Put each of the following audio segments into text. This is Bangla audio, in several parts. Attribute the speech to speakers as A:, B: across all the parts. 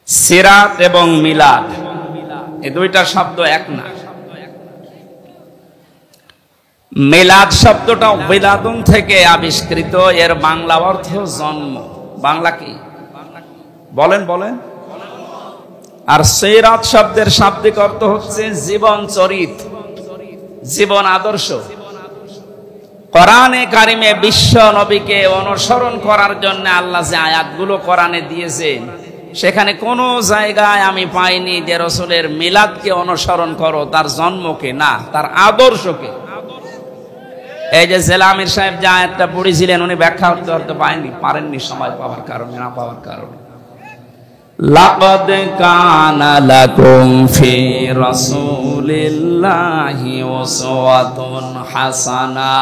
A: সিরাত এবং মিলাদ এই দুইটা শব্দ এক না। মিলাদ শব্দটা বিলাদুন থেকে আবিষ্কৃত, এর বাংলা অর্থ জন্ম। বাংলা কি বলেন বলেন? আর সিরাত শব্দের শাব্দিক অর্থ হচ্ছে জীবন চরিত, জীবন আদর্শ। কোরআনে কারিমে বিশ্ব নবীকে অনুসরণ করার জন্য আল্লাহ যে আয়াতগুলো কোরআনে দিয়েছেন, সেখানে কোনো জায়গায় আমি পাইনি যে রাসূলের মিলাদকে অনুসরণ করো, তার জন্মকে না, তার আদর্শকে। এই যে জেলামির সাহেব যে আয়াতটা পড়েছিলেন, উনি ব্যাখ্যা করতে পারেননি সময় পাওয়ার কারণে, না পাওয়ার কারণে। লাকাদ কানা লাকুম ফি রাসূলিল্লাহি উসওয়াতুন হাসানা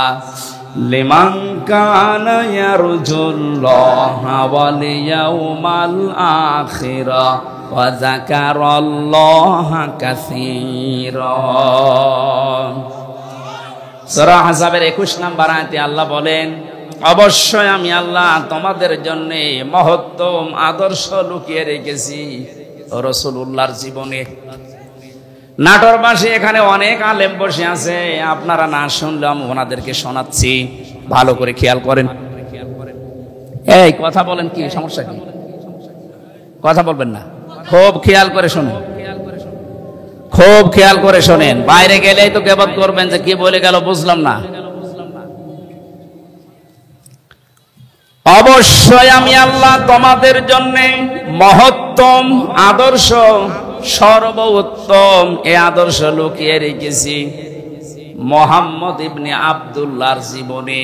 A: লিমান কানা ইয়ারজুল্লাহা ওয়াল ইয়াউমাল আখিরা ওয়া যাকারাল্লাহা কাসীরা। সূরা আহজাবের 21 নম্বর আয়াতে আল্লাহ বলেন, অবশ্যই আমি আল্লাহ তোমাদের জন্য মহত্তম আদর্শ লুকিয়ে রেখেছি রাসূলুল্লাহর জীবনে। নাটোরবাসী এখানে অনেক আলেম বসে আছে, আপনারা না শুনলাম ওনাদেরকে শোনাচ্ছি, ভালো করে খেয়াল করেন। এই কথা বলেন, কি সমস্যা? কি কথা বলবেন না? খুব খেয়াল করে শোনেন, খুব খেয়াল করে শোনেন। বাইরে গেলেই তো গীবত করবেন যে কি বলে গেল বুঝলাম না। অবশ্যই আমি আল্লাহ তোমাদের জন্য মহত্তম আদর্শ, সর্বোত্তম এ আদর্শ লুকিয়ে রেখেছি মুহাম্মদ ইবনে আব্দুল্লাহর জীবনে।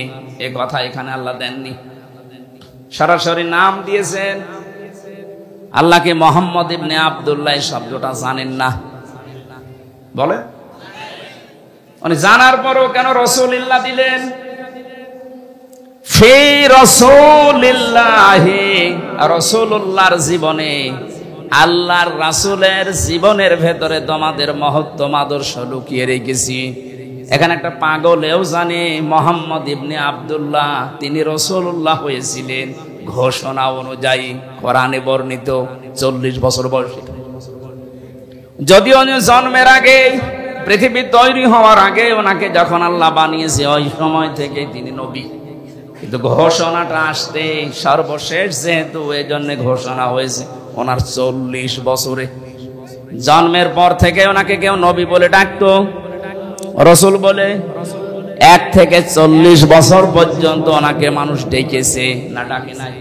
A: এ কথা এখানে আল্লাহ দেননি, সরাসরি নাম দিয়েছেন। আল্লাহকে মুহাম্মদ ইবনে আব্দুল্লাহ শব্দটা জানেন না বলে, উনি জানার পরও কেন রাসূলুল্লাহ দিলেন? ফি রাসূলিল্লাহি, রাসূলুল্লাহর জীবনে, আল্লাহর রাসূলের জীবনের ভেতরে তোমাদের মহত্তম আদর্শ লুকিয়ে রেখেছি। এখানে একটা পাগলেও জানে মুহাম্মদ ইবনে আব্দুল্লাহ তিনি রাসূলুল্লাহ হয়েছিলেন ঘোষণা অনুযায়ী, কোরআনে বর্ণিত 40 বছর বয়সে। যদিও জন্মের আগে, পৃথিবী তৈরি হওয়ার আগে ওনাকে যখন আল্লাহ বানিয়েছে, ওই সময় থেকে তিনি নবী। কিন্তু ঘোষণাটা আসতে সর্বশেষ যেহেতু, এই জন্য ঘোষণা হয়েছে ওনার 40 বছরে। জন্মের পর থেকে ওনাকে কেউ নবী বলে ডাকতো, রাসূল বলে। 1 থেকে 40 বছর পর্যন্ত ওনাকে মানুষ ডেকেছে, না ডাকে নাই?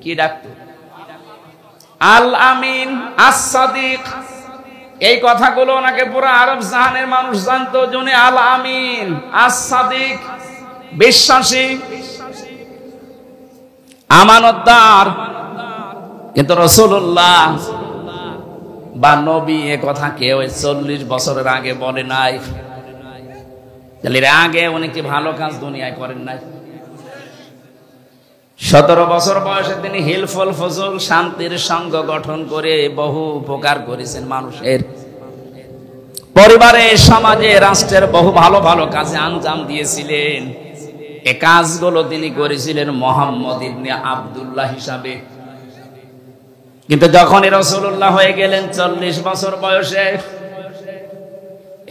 A: কি ডাকতো? আল আমিন, আস সাদিক। এই কথাগুলো ওনাকে পুরো আরব জাহানের মানুষ জানতো, যিনি আল আমিন, আস সাদিক, বিশ্বাসী, আমানতদার। কিন্তু রাসূলুল্লাহ বা নবী এ কথা কেউ 40 বছরের আগে বলে নাই। তাহলে এর আগে উনি কি ভালো কাজ দুনিয়ায় করেন নাই? 17 বছর বয়সে তিনি হিলফুল ফজল, শান্তির সংঘ গঠন করে বহু উপকার করেছেন মানুষের। পরিবারে, সমাজে, রাষ্ট্রের বহু ভালো ভালো কাজে আঞ্জাম দিয়েছিলেন। এ কাজগুলো তিনি করেছিলেন মুহাম্মদ ইবনে আব্দুল্লাহ হিসাবে। কিন্তু যখনই রাসূলুল্লাহ হয়ে গেলেন 40 বছর বয়সে,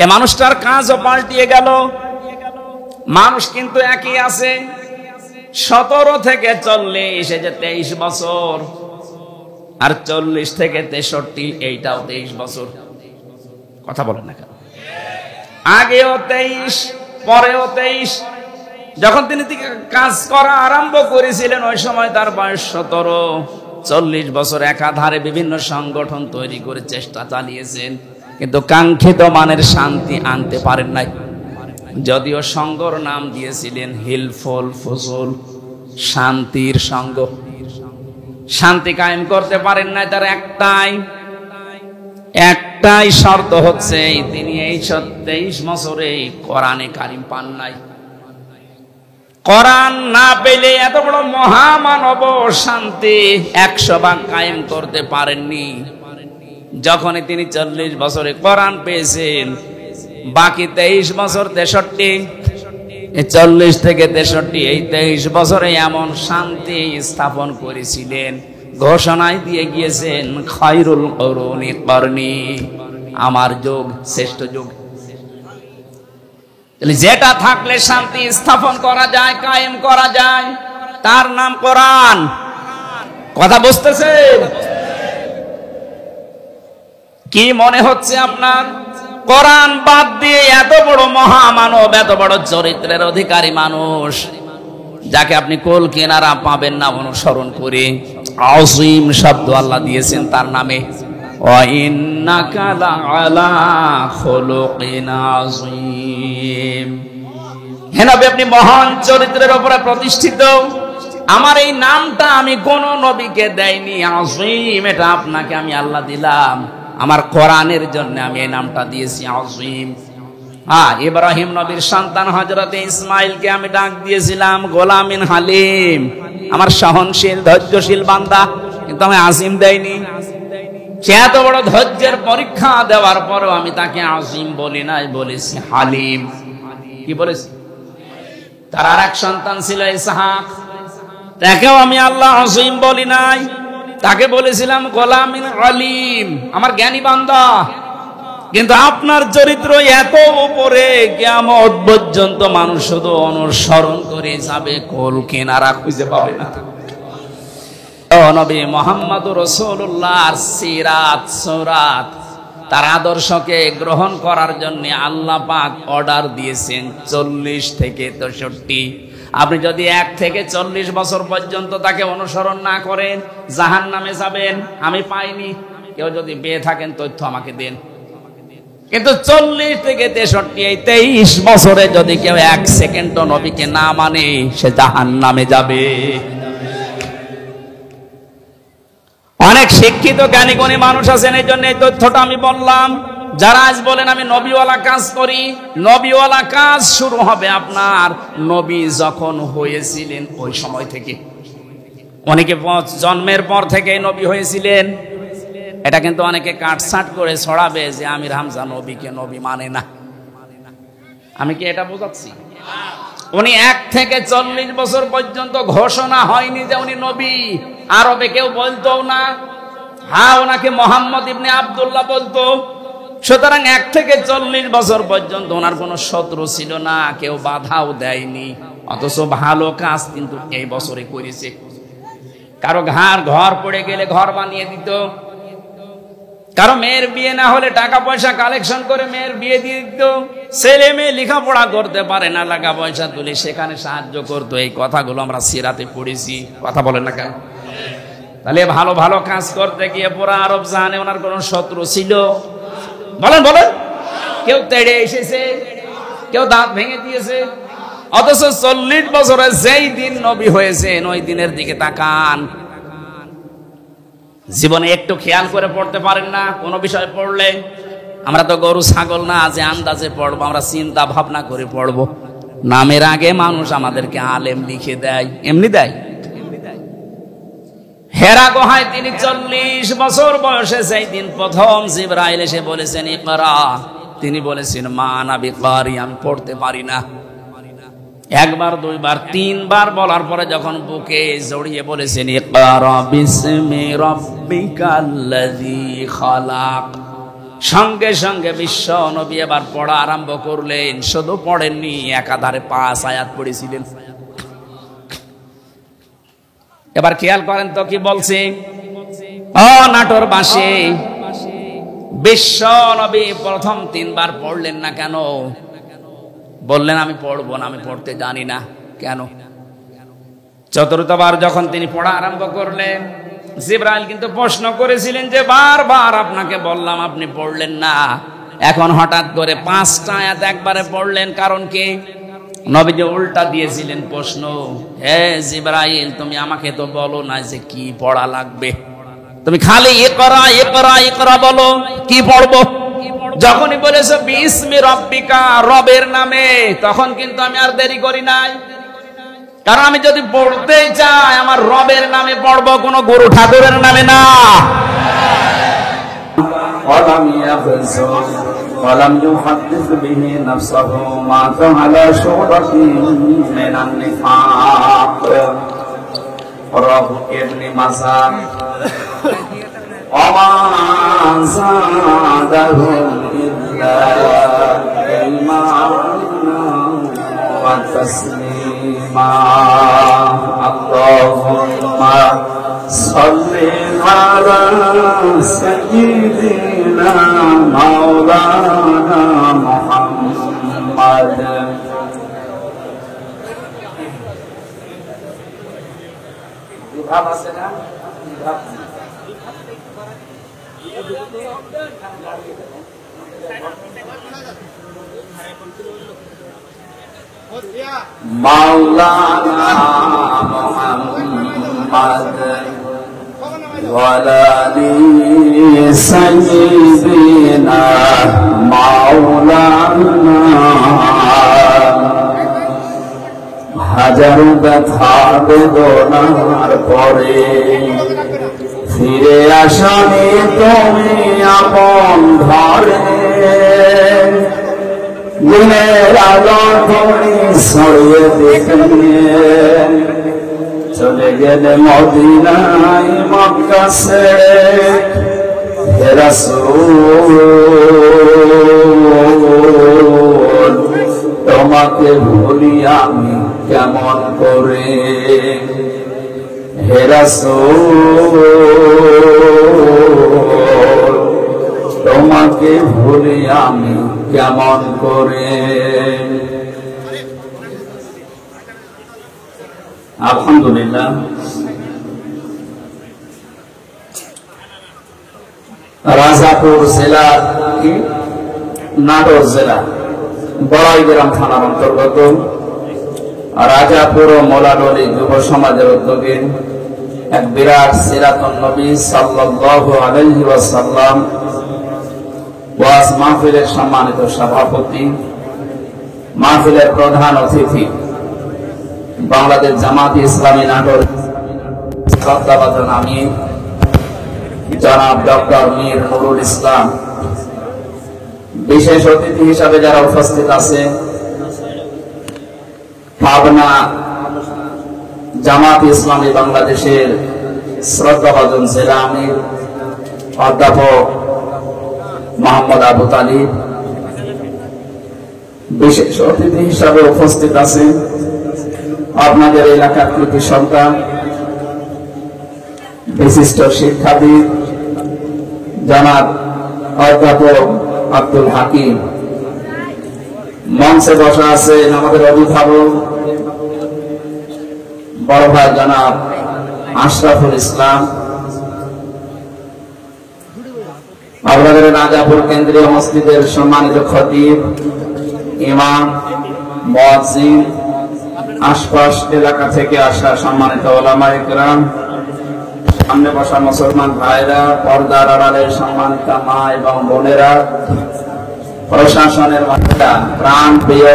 A: এ মানুষটার কাজও পাল্টিয়ে গেল। মানুষ কিন্তু একই আছে, 17 থেকে 40, এই যে 23 বছর, আর 40 থেকে 63, এইটাও 23 বছর। কথা বলেন না কেন? আগেও 23, পরেও 23। যখন তিনি কাজ করা আরম্ভ করেছিলেন, ওই সময় তার বয়স 17। 40 বছর একাধারে বিভিন্ন সংগঠন তৈরি করে চেষ্টা চালিয়েছেন, কিন্তু কাঙ্ক্ষিত মানের শান্তি আনতে পারেন নাই। যদিও সংঘর নাম দিয়েছিলেন হিলফুল ফজল, শান্তির সংঘ। শান্তি কায়েম করতে পারেন নাই। তার একটাই শর্ত হচ্ছে, তিনি এই 23 বছরে কোরআনে কারিম পান নাই। কোরআন না পেলে এত বড় মহামানব শান্তি 100 ভাগ কায়েম করতে পারেননি। যখনই তিনি 40 বছরে কোরআন পেয়েছেন, বাকি 23 বছর 63, 40 থেকে 63, এই 23 বছরে এমন শান্তি স্থাপন করেছিলেন, ঘোষণায় দিয়ে গিয়েছেন খায়রুল কুরুনি করনি, আমার যুগ শ্রেষ্ঠ যুগ। যেটা থাকলে শান্তি স্থাপন করা যায়, কায়েম করা যায়, তার নাম কোরআন। কথা বুঝতেছে? কি মনে হচ্ছে আপনার? কোরআন বাদ দিয়ে এত বড় মহামানব, এত বড় চরিত্রের অধিকারী মানুষ, যাকে আপনি কোল কেনারা পাবেন না অনুসরণ করে, আযীম শব্দ আল্লাহ দিয়েছেন তার নামে। ওয়া ইন্নাকা লাআলা খুলুকিন আযীম। হে নবী, আপনি মহান চরিত্রের উপরে প্রতিষ্ঠিত। আমার এই নামটা আমি কোন নবীকে দেইনি, আযীম এটা আপনাকে আমি আল্লাহ দিলাম। আমার কোরআনের জন্য আমি এই নামটা দিয়েছি আযীম। ইব্রাহিম নবীর সন্তান হযরতে ইসমাইলকে আমি ডাক দিয়েছিলাম গোলামিন হালিম, আমার সহনশীল ধৈর্যশীল বান্দা, কিন্তু আমি আযীম দেইনি। সে এত বড় ধৈর্যের পরীক্ষা দেওয়ার পরও আমি তাকে আযীম বলি নাই, বলেছি হালিম। কি বলেছি? তার আর এক সন্তান ছিল ইসহাক, তাকেও আমি আল্লাহ আযীম বলি নাই, তাকে বলেছিলাম গোলামিন আলিম, আমার জ্ঞানী বান্দা। কিন্তু আপনার চরিত্র এত উপরে, কিয়ামত পর্যন্ত মানুষ শুধু অনুসরণ করে যাবে, কোল কিনারা খুঁজে পাবে না। নবী মুহাম্মদুর রাসূলুল্লাহর সিরাত সুরাত, তার আদর্শকে গ্রহণ করার জন্য আল্লাহ পাক অর্ডার দিয়েছেন 40 থেকে 63। আপনি যদি 1 থেকে 40 বছর পর্যন্ত তাকে অনুসরণ না করেন, জাহান্নামে যাবেন। আমি পাইনি, কেউ যদি পেয়ে থাকেন তথ্য আমাকে দেন। কিন্তু 40 থেকে 63, এই 23 বছরে যদি কেউ 1 সেকেন্ডও নবীকে না মানে, সে জাহান্নামে যাবে। অনেক শিক্ষিত জ্ঞানী গুণী মানুষ আছেন, এই জন্য এই তথ্যটা আমি বললাম। যারা আজ বলেন আমি নবীওয়ালা কাজ করি, নবীওয়ালা কাজ শুরু হবে আপনার নবী যখন হয়েছিলেন ওই সময় থেকে। অনেকে জন্মের পর থেকে নবী হয়েছিলেন, এটা কিন্তু অনেকে কাটছাট করে ছড়াবে যে আমির হামজা নবীকে নবী মানে না। আমি কি এটা বোঝাচ্ছি? উনি 1 থেকে 40 বছর পর্যন্ত ঘোষণা হয়নি যে উনি নবী। আরবে কেউ বলতো না, ওনাকে মোহাম্মদ ইবনে আব্দুল্লাহ বলতো। সুতরাং 1 থেকে 40 বছর পর্যন্ত ওনার কোনো শত্রু ছিল না, কেউ বাধাও দেয়নি। অথচ ভালো কাজ কিন্তু এই বছরে করেছে। কারো ঘর পড়ে গেলে ঘর বানিয়ে দিত, কারো মেয়ের বিয়ে না হলে টাকা পয়সা কালেকশন করে মেয়ের বিয়ে দিয়ে দিত, ছেলে মেয়ে লেখাপড়া করতে পারে না, টাকা পয়সা তুলে সেখানে সাহায্য করতো। এই কথাগুলো আমরা সিরাতে পড়েছি। কথা বলেন না কেন? তাহলে ভালো ভালো কাজ করতে গিয়ে পুরো আরব জাহানে ওনার কোন শত্রু ছিল? বলেন বলেন। কেউ তেড়ে এসেছে, কেউ দাঁত ভেঙে দিয়েছে। অথচ 40 বছরে যেই দিন নবী হয়েছেন ওই দিনের দিকে তাকান। জীবনে একটু খেয়াল করে পড়তে পারেন না কোন বিষয় পড়লে? আমরা তো গরু ছাগল না যে আন্দাজে পড়বো, আমরা চিন্তা ভাবনা করে পড়বো। নামের আগে মানুষ আমাদেরকে আলেম লিখে দেয়, এমনি দেয়। হেরা গুহায় তিনি 40 বছর বয়সে সেই দিন প্রথম জিবরাইল এসে বলেছেন ইকরা, তিনি বলেছেন মা আনা বিকারি, আমি পড়তে পারি না। 1 বার 2 বার 3 বার বলার পরে যখন বুকে জড়িয়ে বলেছেন ইকরা বিসমি রাব্বিকাল্লাযী খালাক, সঙ্গে সঙ্গে বিশ্ব নবী এবার পড়া আরম্ভ করলেন। শুধু পড়েননি, একাধারে 5 আয়াত পড়েছিলেন। এবার খেয়াল করেন তো কি বলছে। নাটোর বাসে বিশ্ব নবী প্রথম 3 বার পড়লেন না কেন? বললেন আমি পড়বো না, আমি পড়তে জানি না। কেন? চতুর্থবার যখন তিনি পড়া আরম্ভ করলেন, জিবরাইল কিন্তু প্রশ্ন করেছিলেন যে বারবার আপনাকে বললাম আপনি পড়লেন না, এখন হঠাৎ করে 5টা আয়াত একবারে পড়লেন, কারণ কি? নবীজি উল্টা দিয়েছিলেন প্রশ্ন, হে জিবরাইল তুমি আমাকে তো বলো না যে কি পড়া লাগবে, তুমি খালি ইকরা ইকরা ইকরা বলো, কি পড়বো? যখনই বলেছো বিসমি রাব্বিকা, রবের নামে, তখন কিন্তু আমি আর দেরি করি নাই। কারণ আমি যদি পড়তে চাই আমার রবের নামে পড়বো, কোনো গুরু ঠাকুরের নামে না। ولم يحدث به نفسه مات على شعبة من النفاق রাহু ইবনে মাসাদ ওয়া যাদাহুম ইল্লা ঈমানা ওয়া তাসলিমা আল্লাহুম্মা সাল্লি আলা সাইয়্যিদিনা মাওলানা মুহাম্মাদ বিভাব আছে না বিভাব মাওলানা মুহাম্মাদ ওয়ালা আলি সাইয়্যিদিনা মাওলানা হাজারো ব্যথা বেদনার পরে ফিরে আসনি তুমি আপন ঘরে দিনের আলো তুমি ছড়িয়ে দেখে চলে গেলে মদিনায় মক্কা ছেড়ে হে রাসূল তোমাকে ভুলি আমি কেমন করে হে রাসূল তোমাকে ভুলি আমি কেমন করে আলহামদুলিল্লাহ রাজাপুর জেলা কি নাটোর জেলা বড়াইগ্রাম থানার অন্তর্গত রাজাপুর ও মোলাডলি যুব সমাজের উদ্যোগে এক বিরাট সিরাতুন নবী সাল্লাল্লাহু আলাইহি ওয়াসাল্লাম ওয়াজ মাহফিলের সম্মানিত সভাপতি, মাহফিলের প্রধান অতিথি, বাংলাদেশ জামাত ইসলামী নাটোর শ্রদ্ধাভাজন আমির জনাব ডক্টর মীর নুরুল ইসলাম, বিশেষ অতিথি হিসাবে যারা উপস্থিত আছে পাবনা জামাত ইসলামী বাংলাদেশের শ্রদ্ধাভাজন জেলা আমির অধ্যাপক মোহাম্মদ আবু তালিব, বিশেষ অতিথি হিসাবে উপস্থিত আছে আপনাদের এলাকার কৃতি সন্তান বিশিষ্ট শিক্ষাবিদ জনাব অধ্যাপক আব্দুল হাকিম, মঞ্চে বসা আছেন আমাদের অভিভাবক বড় ভাই জনাব আশরাফুল ইসলাম, আপনাদের রাজাপুর কেন্দ্রীয় মসজিদের সম্মানিত খতিব, ইমাম, মুয়াজ্জিন, আশপাশ এলাকা থেকে আসা সম্মানিত উলামায়ে কেরাম, সামনে বসা মুসলমান ভাইরা, পর্দার আড়ালের সম্মানিত মা এবং বোনেরা, প্রশাসনের ভাইরা, প্রাণ প্রিয়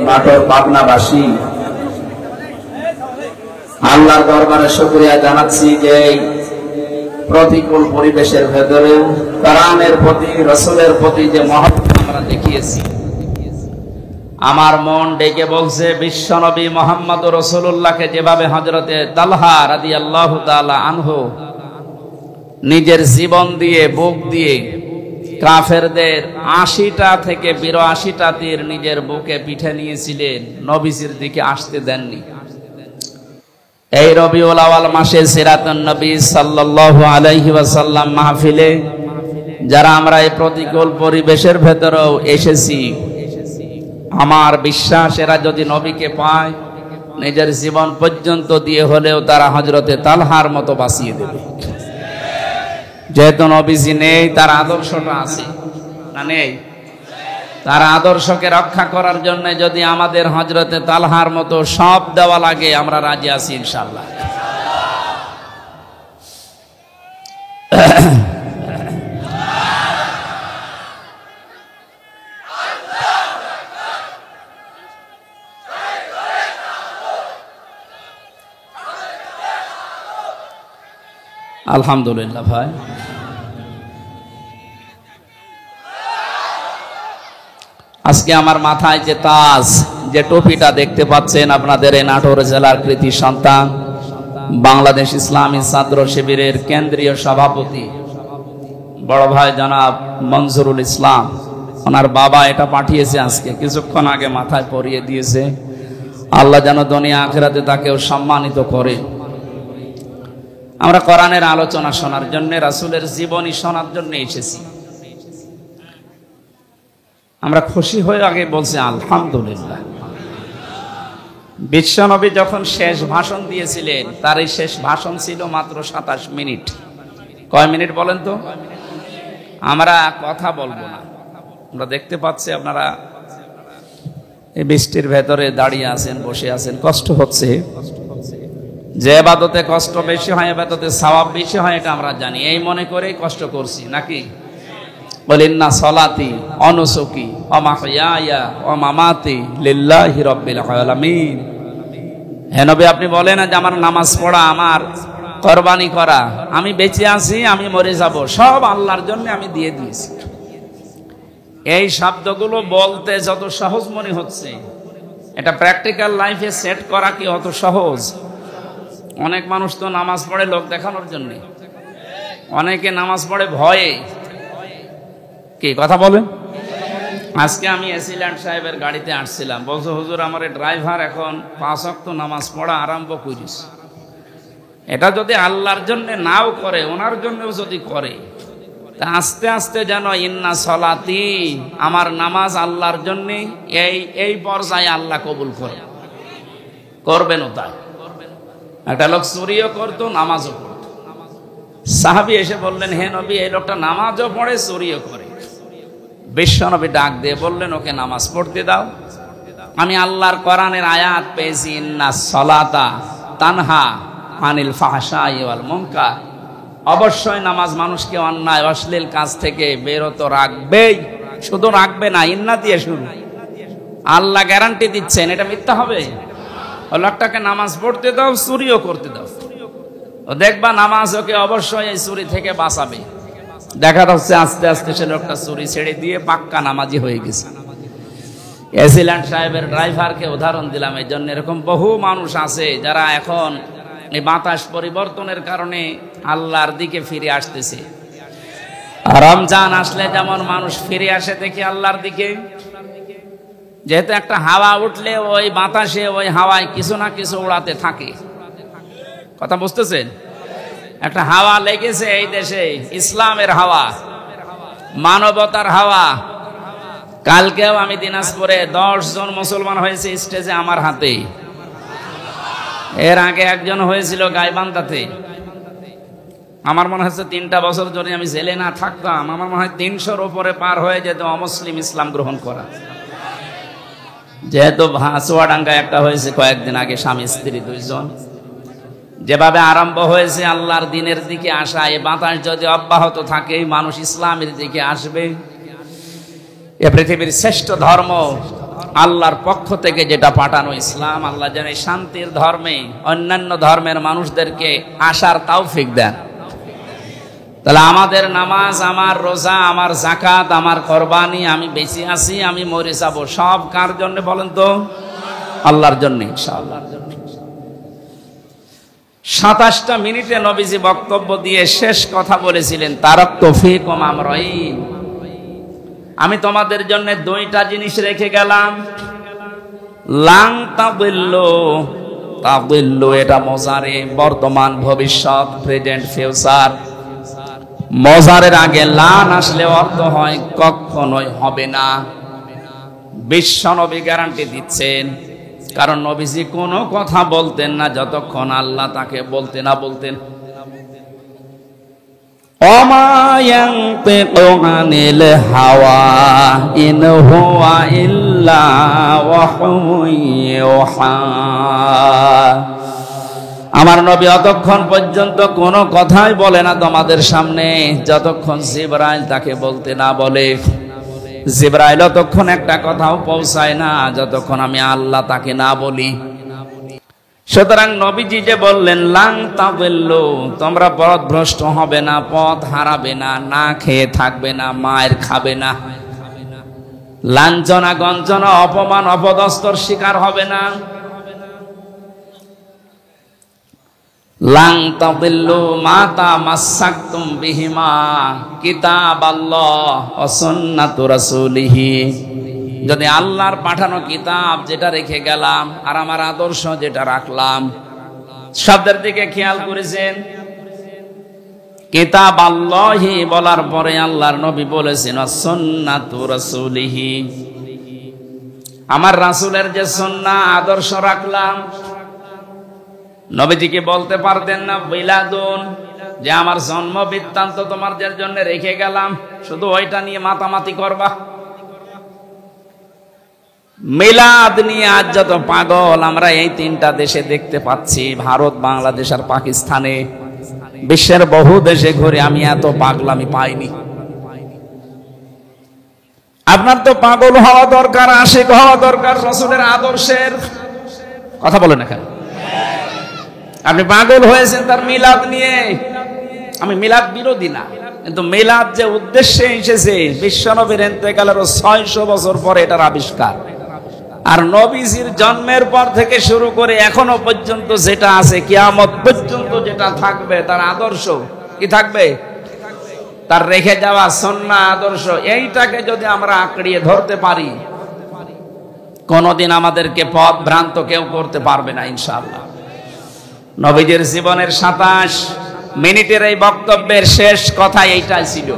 A: নাটোর পাবনাবাসী, আল্লাহর দরবারে শুকরিয়া জানাচ্ছি যে প্রতিকূল পরিবেশের ভেতরে কোরআনের প্রতি, রাসূলের প্রতি যে মহব্বত আমরা দেখিয়েছি, আমার মন ডেকে বলছে বিশ্বনবী মুহাম্মদুর রাসূলুল্লাহকে যেভাবে হযরতে তালহা রাদিয়াল্লাহু তাআলা আনহু নিজের জীবন দিয়ে, বুক দিয়ে কাফেরদের ৮০টা থেকে ৮২টা তীর নিজের বুকে পিঠে নিয়েছিলেন, নবীজির দিকে আসতে দেননি। এই রবিউল আওয়াল মাসে সিরাতুন নবী সাল্লাল্লাহু আলাইহি ওয়াসাল্লাম মাহফিলে যারা আমরা এই প্রতিকূল পরিবেশের ভেতরেও এসেছি, আমার বিশ্বাস এরা যদি নবীকে পায় নিজের জীবন পর্যন্ত দিয়ে হলেও তারা হযরতে তালহার মতো বাঁচিয়ে দেবে। যেহেতু নবীজি নেই, তার আদর্শটা আছে না নেই? তার আদর্শকে রক্ষা করার জন্য যদি আমাদের হযরতে তালহার মতো সব দেওয়া লাগে, আমরা রাজি আছি ইনশাআল্লাহ। আলহামদুলিল্লাহ ভাই, আজকে আমার মাথায় যে তাজ, যে টুপিটা দেখতে পাচ্ছেন আপনাদের এই নাটোর জেলার কৃতি সন্তান বাংলাদেশ ইসলামী ছাত্র শিবিরের কেন্দ্রীয় সভাপতি বড় ভাই জনাব মনজুরুল ইসলাম, ওনার বাবা এটা পাঠিয়েছে আজকে, কিছুক্ষণ আগে মাথায় পরিয়ে দিয়েছে। আল্লাহ যেন দুনিয়া আখিরাতে তাকেও সম্মানিত করে। আমরা কোরআনের আলোচনা শোনার জন্য, রাসূলের জীবনী শোনার জন্য এসেছি। আমরা খুশি হয়ে আগে বলছি আলহামদুলিল্লাহ। বিশ্বনবী যখন শেষ ভাষণ দিয়েছিলেন, তার এই শেষ ভাষণ ছিল মাত্র 27 মিনিট। কয় মিনিট বলেন তো? আমরা কথা বলবো না। আমরা দেখতে পাচ্ছি আপনারা এই বৃষ্টির ভেতরে দাঁড়িয়ে আছেন, বসে আছেন, কষ্ট হচ্ছে। যে ইবাদতে কষ্ট বেশি হয়, ইবাদতে সওয়াব বেশি হয়, এটা আমরা জানি। এই মনে করেই কষ্ট করছি নাকি? বলিন্না সলাতি অনুসুকি ওয়া মাহইয়ায়া ওয়া মামাতি লিল্লাহি রাব্বিল আলামিন। হে নবী, আপনি বলেন যে আমার নামাজ পড়া, আমার কুরবানি করা, আমি বেঁচে আছি, আমি মরে যাব, সব আল্লাহর জন্য আমি দিয়ে দিয়েছি। এই শব্দগুলো বলতে যত সহজ মনে হচ্ছে, এটা প্র্যাকটিক্যাল লাইফে সেট করা কি অত সহজ? অনেক মানুষ তো নামাজ পড়ে লোক দেখানোর জন্য, অনেকে নামাজ পড়ে ভয়ে। কি কথা বলেন? আজকে আমি এসিল্যান্ড সাহেবের গাড়িতে আসছিলাম, বলছো হুজুর আমার ড্রাইভার এখন 5 ওয়াক্ত নামাজ পড়া আরম্ভ করিস। এটা যদি আল্লাহর জন্য নাও করে, ওনার জন্যও যদি করে, তা আস্তে আস্তে যেন ইন্না সলাতি, আমার নামাজ আল্লাহর জন্য, এই পর্যায়ে আল্লাহ কবুল করে, করবেনও তাই। একটা লোক চুরিও করতো, নামাজও পড়তো। সাহাবী এসে বললেন, হে নবী, এই লোকটা নামাজও পড়ে, চুরিও করে। বিশ্বনবী ডাক দিয়ে বললেন, ওকে নামাজ পড়তে দাও। আমি আল্লাহর কোরআনের আয়াত পেয়েছি, ইন্না সলাতা তানহা আনিল ফাহশাই ওয়াল মুনকার। অবশ্যই নামাজ মানুষকে অন্যায় অশ্লীল কাজ থেকে বিরত রাখবেই। শুধু রাখবে না, ইন্না দিয়ে শুরু। আল্লাহ গ্যারান্টি দিচ্ছেন, এটা মিথ্যা হবে? ও লোকটাকে নামাজ পড়তে দাও, চুরিও করতে দাও, ও দেখবা নামাজ ওকে অবশ্যই এই চুরি থেকে বাঁচাবে। দেখা যাচ্ছে আস্তে আস্তে সে লোকটা চুরি ছেড়ে দিয়ে পাক্কা নামাজি হয়ে গেছে। এসিল্যান্ড সাহেবের ড্রাইভারকে উদাহরণ দিলাম এই জন্য। এরকম বহু মানুষ আছে যারা এখন এই বাতাস পরিবর্তনের কারণে আল্লাহর দিকে ফিরে আসতেছে। রমজান আসলে যেমন মানুষ ফিরে আসে দেখি আল্লাহর দিকে, যেহেতু একটা হাওয়া উঠলে ওই বাতাসে, ওই হাওয়ায় কিছু না কিছু উড়াতে থাকে। কথা বুঝতেছেন? একটা হাওয়া লেগেছে এই দেশে, ইসলামের হাওয়া, মানবতার হাওয়া। কালকেও আমি দিনাজপুরে 10 জন মুসলমান হয়েছে স্টেজে আমার হাতে। এর আগে একজন হয়েছিল গাইবান্ধাতে। আমার মনে হচ্ছে 3টা বছর যদি আমি জেলে না থাকতাম, আমার মনে হয় 300-র উপরে পার হয়ে যেত অমুসলিম ইসলাম গ্রহণ করা। যেহেতু চুয়াডাঙ্গায় একটা হয়েছে কয়েকদিন আগে, স্বামী স্ত্রী 2 জন। যেভাবে আরম্ভ হয়েছে আল্লাহর দিনের দিকে আসা, এই বাতাস যদি অব্যাহত থাকে, মানুষ ইসলামের দিকে আসবে। এ পৃথিবীর শ্রেষ্ঠ ধর্ম, আল্লাহর পক্ষ থেকে যেটা পাঠানো ইসলাম, আল্লাহ যেন শান্তির ধর্মে অন্যান্য ধর্মের মানুষদেরকে আসার তৌফিক দেন। তাহলে আমাদের নামাজ, আমার রোজা, আমার যাকাত, আমার কোরবানি, আমি বেঁচে আছি, আমি মরে যাব, সব কার জন্য বলেন তো? আল্লাহর জন্য ইনশাআল্লাহ। 27টা মিনিটে নবীজি বক্তব্য দিয়ে শেষ কথা বলেছিলেন, তারাকতু ফীকুম আমরাইন, আমি তোমাদের জন্য 2টা জিনিস রেখে গেলাম। লাং তাদিল্লু, তাদিল্লু এটা মজারে, বর্তমান ভবিষ্যৎ, প্রেজেন্ট ফিউচার। মজারের আগে লান আসলে অর্থ হয় কখনোই হবে না। বিশ্বনবী গ্যারান্টি দিচ্ছেন, কারণ নবীজি কোনো কথা বলতেন না যতক্ষণ আল্লাহ তাকে বলতে না বলতেন। ওমা ইয়ানতিকু আনিল হাওয়া ইন হুয়া ইল্লা ওয়াহয়ুন ইউহা। আমার নবী অতক্ষণ পর্যন্ত কোনো কথাই বলে না তোমাদের সামনে, যতক্ষণ জিবরাইল তাকে বলতে না বলে। জিবরাইল ততক্ষণ একটা কথাও পৌঁছায় না যতক্ষণ আমি আল্লাহ তাকে না বলি। সুতরাং নবীজি যে বললেন লাং তাদিল্লু, তোমরা পথভ্রষ্ট হবে না, পথ হারাবে না, না খেয়ে থাকবে না, মায়ের খাবে না, লাঞ্ছনা গঞ্জনা অপমান অপদস্থর শিকার হবে না। লাং তাদিল্লু মা তামাসসাকতুম বিহিমা কিতাবাল্লাহ ওয়া সুন্নাতু রাসূলিহি। যদি আল্লাহর পাঠানো কিতাব যেটা রেখে গেলাম আর আমার আদর্শ যেটা রাখলাম, শব্দের দিকে খেয়াল করেছেন? কিতাব আল্লাহি বলার পরে আল্লাহর নবী বলেছেন সুন্নাতু রাসূলিহি, আমার রাসূলের যে সুন্নাহ আদর্শ রাখলাম। নবীজিকে বলতে পারতেন না বিলাদুন, যে আমার জন্ম বৃত্তান্ত তোমাদের জন্য রেখে গেলাম, শুধু ওইটা নিয়ে মাতামাতি করবা? মিলাদ নিয়ে আজ যত পাগল আমরা এই তিনটা দেশে দেখতে পাচ্ছি, ভারত, বাংলাদেশ আর পাকিস্তানে। বিশ্বের বহু দেশে ঘুরে আমি এত পাগলামি পাইনি। আপনার তো পাগল হওয়া দরকার, আশিক হওয়া দরকার রাসূলের আদর্শের। কথা বলেন এখানে। আপনি পাগল হয়েছেন তার মিলাদ নিয়ে। আমি মিলাদ বিরোধী না, কিন্তু মিলাদ যে উদ্দেশ্যে এসেছে, বিশ্বনবীর ইন্তেকালের 600 বছর পরে এটার আবিষ্কার, আর নবীজির জন্মের পর থেকে শুরু করে এখনো পর্যন্ত যেটা আছে, কিয়ামত পর্যন্ত যেটা থাকবে, তার আদর্শ কি থাকবে? তার রেখে যাওয়া সুন্নাহ আদর্শ। এইটাকে যদি আমরা আঁকড়িয়ে ধরতে পারি, কোনদিন আমাদেরকে পথ ভ্রান্ত কেউ করতে পারবে না ইনশাআল্লাহ। নবীজির জীবনের 27 মিনিটের এই বক্তব্যের শেষ কথা এইটাই ছিল।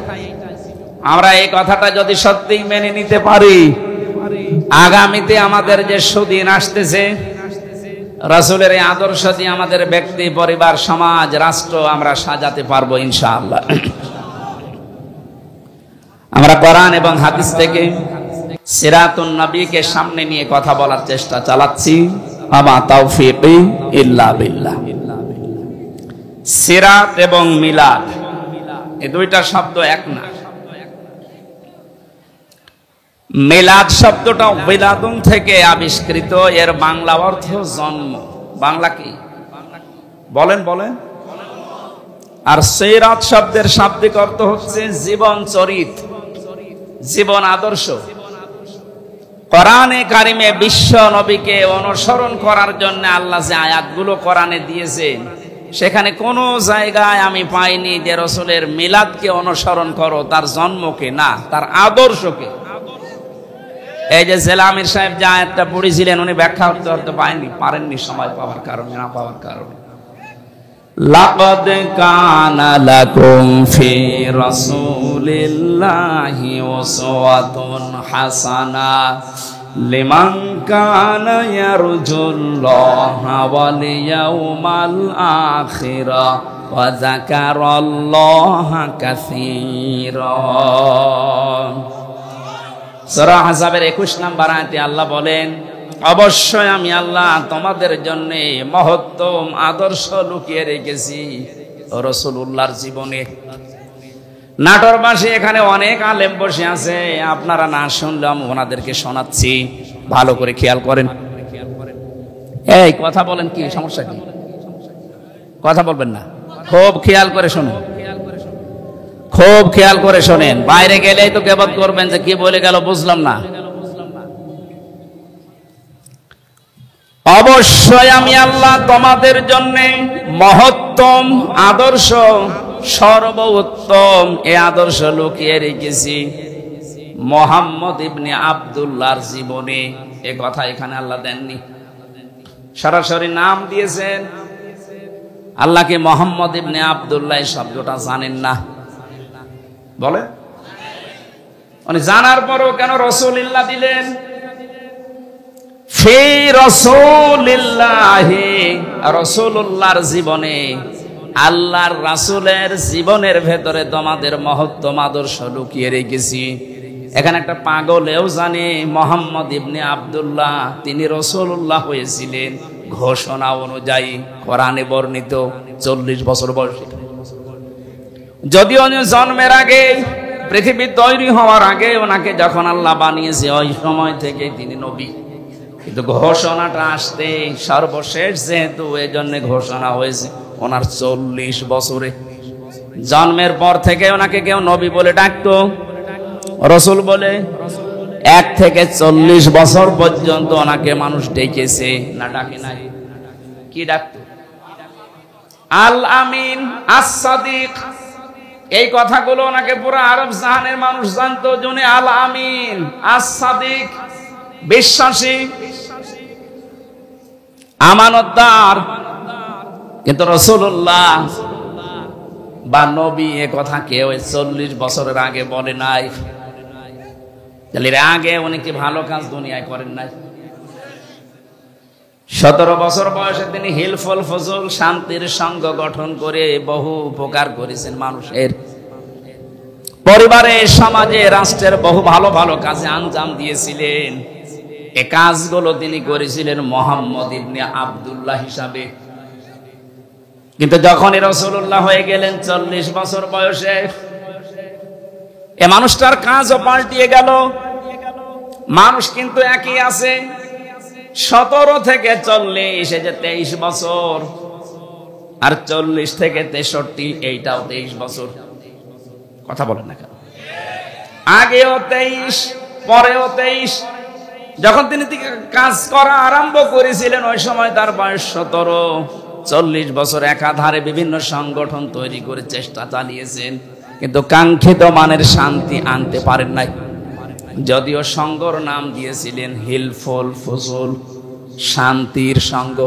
A: আমরা এই কথাটা যদি সত্যিই মেনে নিতে পারি, আগামীতে আমাদের যে সুদিন আসতেছে, রাসূলের এই আদর্শ দিয়ে আমাদের ব্যক্তি, পরিবার, সমাজ, রাষ্ট্র আমরা সাজাতে পারবো ইনশাআল্লাহ। আমরা কোরআন এবং হাদিস থেকে সিরাতুন নবীকে সামনে নিয়ে কথা বলার চেষ্টা চালাচ্ছি। আমা তাওফীকি ইল্লা বিল্লাহ। সিরাত এবং মিলাদ এই দুইটা শব্দ এক না। মিলাদ শব্দটা বিলাদুন থেকে আবিষ্কৃত, এর বাংলা অর্থ জন্ম। বাংলা কি বলেন বলেন? আর সিরাত শব্দের শাব্দিক অর্থ হচ্ছে জীবন চরিত, জীবন আদর্শ। কোরআনে কারিমে বিশ্ব নবীকে অনুসরণ করার জন্য আল্লাহ যে আয়াতগুলো কোরআনে দিয়েছেন, সেখানে কোনো জায়গায় আমি পাইনি যে রাসূলের মিলাদকে অনুসরণ করো, তার জন্মকে না, তার আদর্শকে। এই যে জেলামির সাহেব যে আয়াতটা পড়েছিলেন, উনি ব্যাখ্যা করতে পারেননি সময় পাওয়ার কারণে, না পাওয়ার কারণে। লাকাদ কানা লাকুম ফি রাসূলিল্লাহি উসওয়াতুন হাসানাহ লিমান কানা ইয়ারজুল্লাহা ওয়াল ইয়াউমাল আখিরা ওয়া যাকারাল্লাহা কাসীরা। সূরা আহজাবের 21 নম্বর আয়াতে আল্লাহ বলেন, অবশ্যই আমি আল্লাহ তোমাদের জন্য মহত্তম আদর্শ লুকিয়ে রেখেছি রাসূলুল্লাহর জীবনে। নাটোরবাসী এখানে অনেক আলেম বসে আছে, আপনারা না শুনলে আমি ওনাদেরকে শোনাচ্ছি, ভালো করে খেয়াল করেন। এই কথা বলেন, কি সমস্যা? কি কথা বলবেন না? খুব খেয়াল করে শুনুন, খুব খেয়াল করে শোনেন। বাইরে গেলেই তো কেবল করবেন যে কি বলে গেল বুঝলাম না। অবশ্যই আমি আল্লাহ তোমাদের জন্য মহত্তম আদর্শ, সর্বোত্তম এই আদর্শ লুকিয়ে রেখেছি মুহাম্মদ ইবনে আব্দুল্লাহর জীবনে। এ কথা এখানে আল্লাহ দেননি, সরাসরি নাম দিয়েছেন। আল্লাহকে মুহাম্মদ ইবনে আব্দুল্লাহ শব্দটা জানেন না বলে? উনি জানার পরও কেন রাসূলুল্লাহ দিলেন? ফি রাসূলিল্লাহি, রাসূলুল্লাহর জীবনে, আল্লাহর রাসূলের জীবনের ভেতরে তোমাদের মহত্তম আদর্শ লুকিয়ে রেখেছি। এখানে একটা পাগলেও জানে মুহাম্মদ ইবনে আব্দুল্লাহ তিনি রাসূলুল্লাহ হয়েছিলেন ঘোষণা অনুযায়ী, কোরআনে বর্ণিত 40 বছর বয়সে। যদিও জন্মের আগে, পৃথিবী তৈরি হওয়ার আগে ওনাকে যখন আল্লাহ বানিয়েছে, ওই সময় থেকে তিনি নবী। কিন্তু ঘোষণাটা আসতে সর্বশেষ যেহেতু, এই জন্য ঘোষণা হয়েছে ওনার 40 বছরে। জন্মের পর থেকে ওনাকে কেউ নবী বলে ডাকতো, রাসূল বলে। 1 থেকে 40 বছর পর্যন্ত ওনাকে মানুষ ডেকেছে না ডাকে নাই? কি ডাকতো? আল আমিন, আস সাদিক, এই কথাগুলো ওনাকে পুরো আরব জাহানের মানুষ জানতো। জন্য আল আমিন, আস সাদিক, বিশ্বাসী, আমানতদার। কিন্তু রাসূলুল্লাহ বা নবী এ কথা কেউ 40 বছরের আগে বলে নাই। এর আগে উনি কি ভালো কাজ দুনিয়ায় করেন নাই? 17 বছর বয়সে তিনি হিলফুল ফজল, শান্তির সংঘ গঠন করে বহু উপকার করেছেন মানুষের। পরিবারে, সমাজে, রাষ্ট্রের বহু ভালো ভালো কাজে আঞ্জাম দিয়েছিলেন। এ কাজগুলো তিনি করেছিলেন মুহাম্মদ ইবনে আব্দুল্লাহ হিসাবে। কিন্তু যখনই রাসূলুল্লাহ হয়ে গেলেন 40 বছর বয়সে, এ মানুষটার কাজও পাল্টিয়ে গেল। মানুষ কিন্তু একই আছে। 17 থেকে 40, এই যে 23 বছর, আর 40 থেকে 63, এইটাও 23 বছর। কথা বলেন না কেন? আগেও 23, পরেও 23। যখন তিনি কাজ করা আরম্ভ করেছিলেন ওই সময় তার বয়স 17। 40 বছর একাধারে বিভিন্ন সংগঠন তৈরি করে চেষ্টা চালিয়েছেন, কিন্তু কাঙ্ক্ষিত মানের শান্তি আনতে পারেন নাই। যদিও সংঘর নাম দিয়েছিলেন হিলফুল ফজল, শান্তির সংঘ।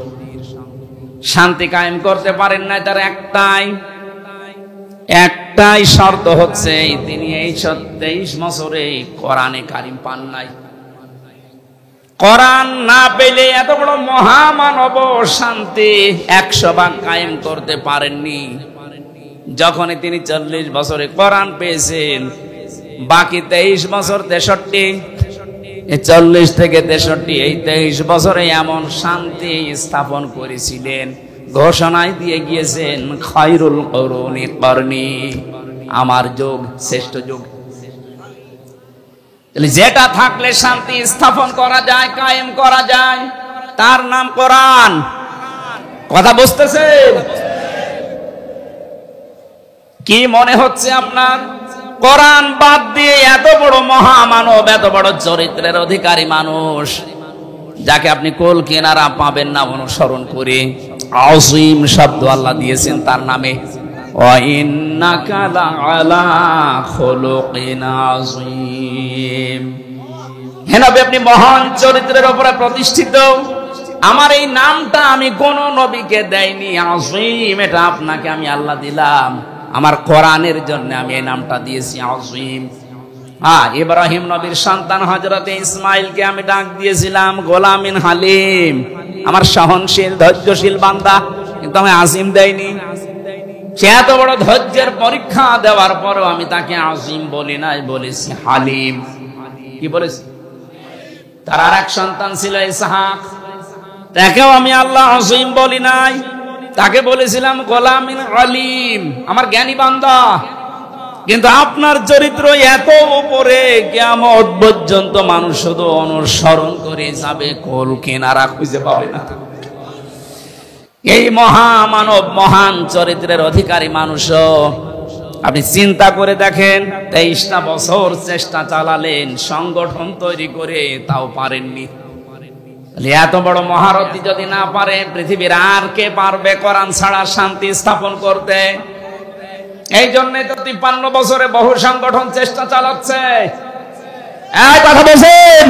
A: শান্তি কায়েম করতে পারেন নাই। তার একটাই শর্ত হচ্ছে, তিনি এই 23 বছরে কোরআনে কারিম পান নাই। কোরআন না পেলে এত বড় মহামানব শান্তি 100 ভাগ কায়েম করতে পারেননি। যখনই তিনি 40 বছরে কোরআন পেয়েছেন, বাকি 23 বছর 63, 40 থেকে 63, এই 23 বছরে এমন শান্তি স্থাপন করেছিলেন, ঘোষণায় দিয়ে গিয়েছেন খায়রুল কুরুনি করনি, আমার যুগ শ্রেষ্ঠ যুগ। যেটা থাকলে শান্তি স্থাপন করা যায়, কায়েম করা যায়, তার নাম কোরআন। কথা বুঝতেছেন? কি মনে হচ্ছে আপনার? কোরআন বাদ দিয়ে এত বড় মহামানব, এত বড় চরিত্রের অধিকারী মানুষ, যাকে আপনি কোল কেনারা পাবেন না অনুসরণ করে, আযীম শব্দ আল্লাহ দিয়েছেন তার নামে। ওয়া ইন্নাকা লাআলা খুলুকিন আযীম। হে নবী, আপনি মহান চরিত্রের উপরে প্রতিষ্ঠিত। আমার এই নামটা আমি কোন নবীকে দেইনি। আযীম, এটা আপনাকে আমি আল্লাহ দিলাম। আমার কোরআনের জন্য আমি এই নামটা দিয়েছি আযীম। ইব্রাহিম নবীর সন্তান হযরতে ইসমাইলকে আমি ডাক দিয়েছিলাম গোলামিন হালিম, আমার সহনশীল ধৈর্যশীল বান্দা, কিন্তু আমি আযীম দেইনি। সে এত বড় ধৈর্যের পরীক্ষা দেওয়ার পরও আমি তাকে আযীম বলি নাই, বলেছি হালিম। কি বলেছি? তার আর এক সন্তান ছিল ইসহাক, তাকেও আমি আল্লাহ আযীম বলি নাই, তাকে বলেছিলাম গোলামিন আলিম, আমার জ্ঞানী বান্দা। কিন্তু আপনার চরিত্র এত উপরে, কিয়ামত পর্যন্ত মানুষ শুধু অনুসরণ করে যাবে, কোল কেনারা খুঁজে পাবে না। এই মহামানব, মহান চরিত্রের অধিকারী মানুষ, আপনি চিন্তা করে দেখেন, 23টা বছর চেষ্টা চালালেন সংগঠন তৈরি করে, তাও পারেননি। এত বড় মহারথী যদি না পারে, পৃথিবীর আর কে পারবে কোরআন ছাড়া শান্তি স্থাপন করতে? এই জন্যই তো 53 বছরে বহু সংগঠন চেষ্টা চালাচ্ছে। কথা বলছেন?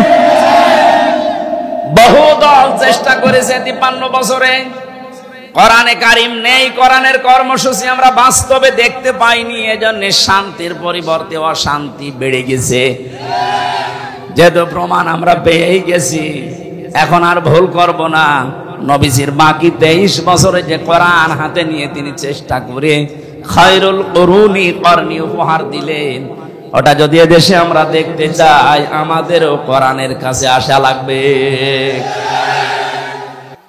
A: বহু দল চেষ্টা করেছে 53 বছরে। কোরআনে কারিম নেই, কোরআনের কর্মসূচি আমরা বাস্তবে দেখতে পাইনি। এজন্য শান্তির পরিবর্তে অশান্তি বেড়ে গেছে। যেহেতু প্রমাণ আমরা পেয়েই গেছি, এখন আর ভুল করব না। নবীজির বাকি 23 বছরে যে কোরআন হাতে নিয়ে তিনি চেষ্টা করে খায়রুল কুরুনি করনি উপহার দিলেন, ওটা যদি এদেশে আমরা দেখতে চাই, আমাদেরও কোরআনের কাছে আসা লাগবে।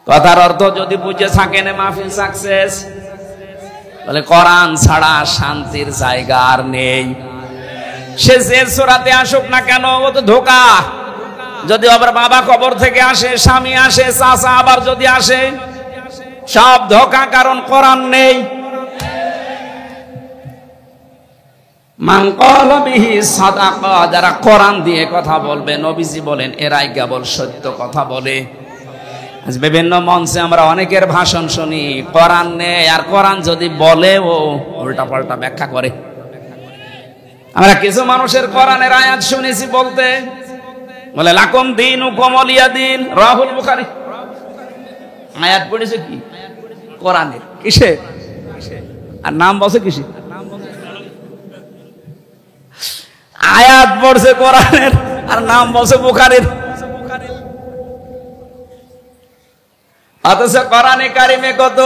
A: কথার অর্থ যদি বুঝে থাকেন, মাহফিল সাকসেস। বলে কোরআন ছাড়া শান্তির জায়গা আর নেই। সে যে সূরাতে আসুক না কেন, ও তো ধোঁকা। যদি আবার বাবা কবর থেকে আসে, স্বামী আসে, চাচা আবার যদি আসে, সব ধোঁকা, কারণ কোরআন নেই। মান ক্বালা বিহি সাদাকা, যারা কোরআন দিয়ে কথা বলবে, নবীজি বলেন এরাই কেবল সত্য কথা বলে। আজ বিভিন্ন মঞ্চে আমরা অনেকের ভাষণ শুনি, কোরআন নেই, আর কোরআন যদি বলে ও উল্টা পাল্টা ব্যাখ্যা করে। আমরা কিছু মানুষের কোরআনের আয়াত শুনেছি বলতে, বলে লাকুম দীনুকুম ওয়ালিয়া দীন, রাহুল বুখারী। আয়াত পড়েছে কি কোরআনের, কিসে? আর নাম বসে কিসে? আয়াত পড়ছে কোরআনের আর নাম বসে বুখারীর। অথচ কোরআনে কারিমে কত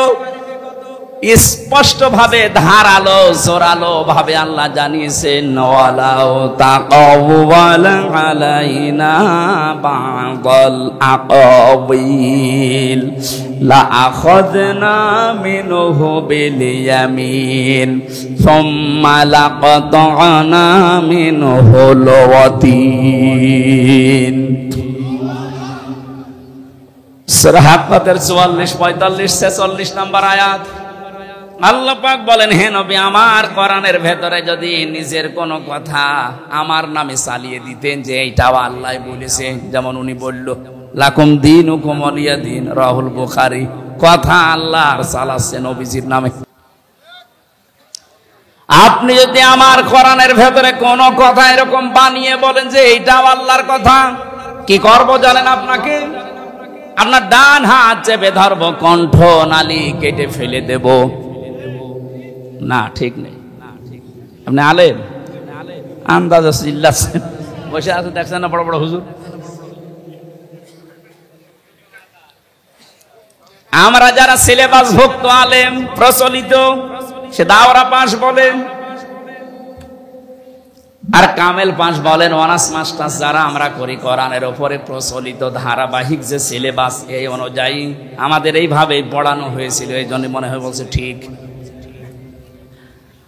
A: স্পষ্ট ভাবে ধারালো জোরালো ভাবে আল্লাহ জানিয়েছেন, ওয়ালাউ তাকাওয়াল আলাইনা বা'দাল আকাবিল লা আখাযনা মিনহু বিল ইয়ামিন সুম্মা লাকাতা'না মিনহুল ওয়াতিন। সূরা হাক্কাতের 44, 45, 46 নম্বর আয়াত। আল্লাহ পাক বলেন, হে নবী, আমার কোরআনের ভেতরে যদি নিজের কোনো কথা আমার নামে চালিয়ে দিতেন যে এইটাও আল্লাহ বলেছে, যেমন উনি বলল লাকুম দীনুকুম ওয়ালিয়া দীন, রাহুল বুখারী, কথা আল্লাহ আর চালাচ্ছে নবীজির নামে। আপনি যদি আমার কোরআনের ভেতরে কোনো কথা এরকম বানিয়ে বলেন যে এইটাও আল্লাহর কথা, কি করব জানেন? আপনাকে আপনার ডান হাত চেপে ধরবো, কণ্ঠ নালী কেটে ফেলে দেব। না, ঠিক নেই। আপনি আলেম, আন্দাজ চিল্লাচ্ছেন, বসে আছে দেখছেন না বড় বড় হুজুর। আমরা যারা সিলেবাস ভুক্ত আলেম, প্রচলিত, সে দাওরা পাস বলেন আর কামেল পাস বলেন, অনার্স মাস্টার্স যারা আমরা করি, কোরআনের উপরে প্রচলিত ধারাবাহিক যে সিলেবাস, এই অনুযায়ী আমাদের এইভাবে পড়ানো হয়েছিল, এই জন্য মনে হয় বলছে ঠিক।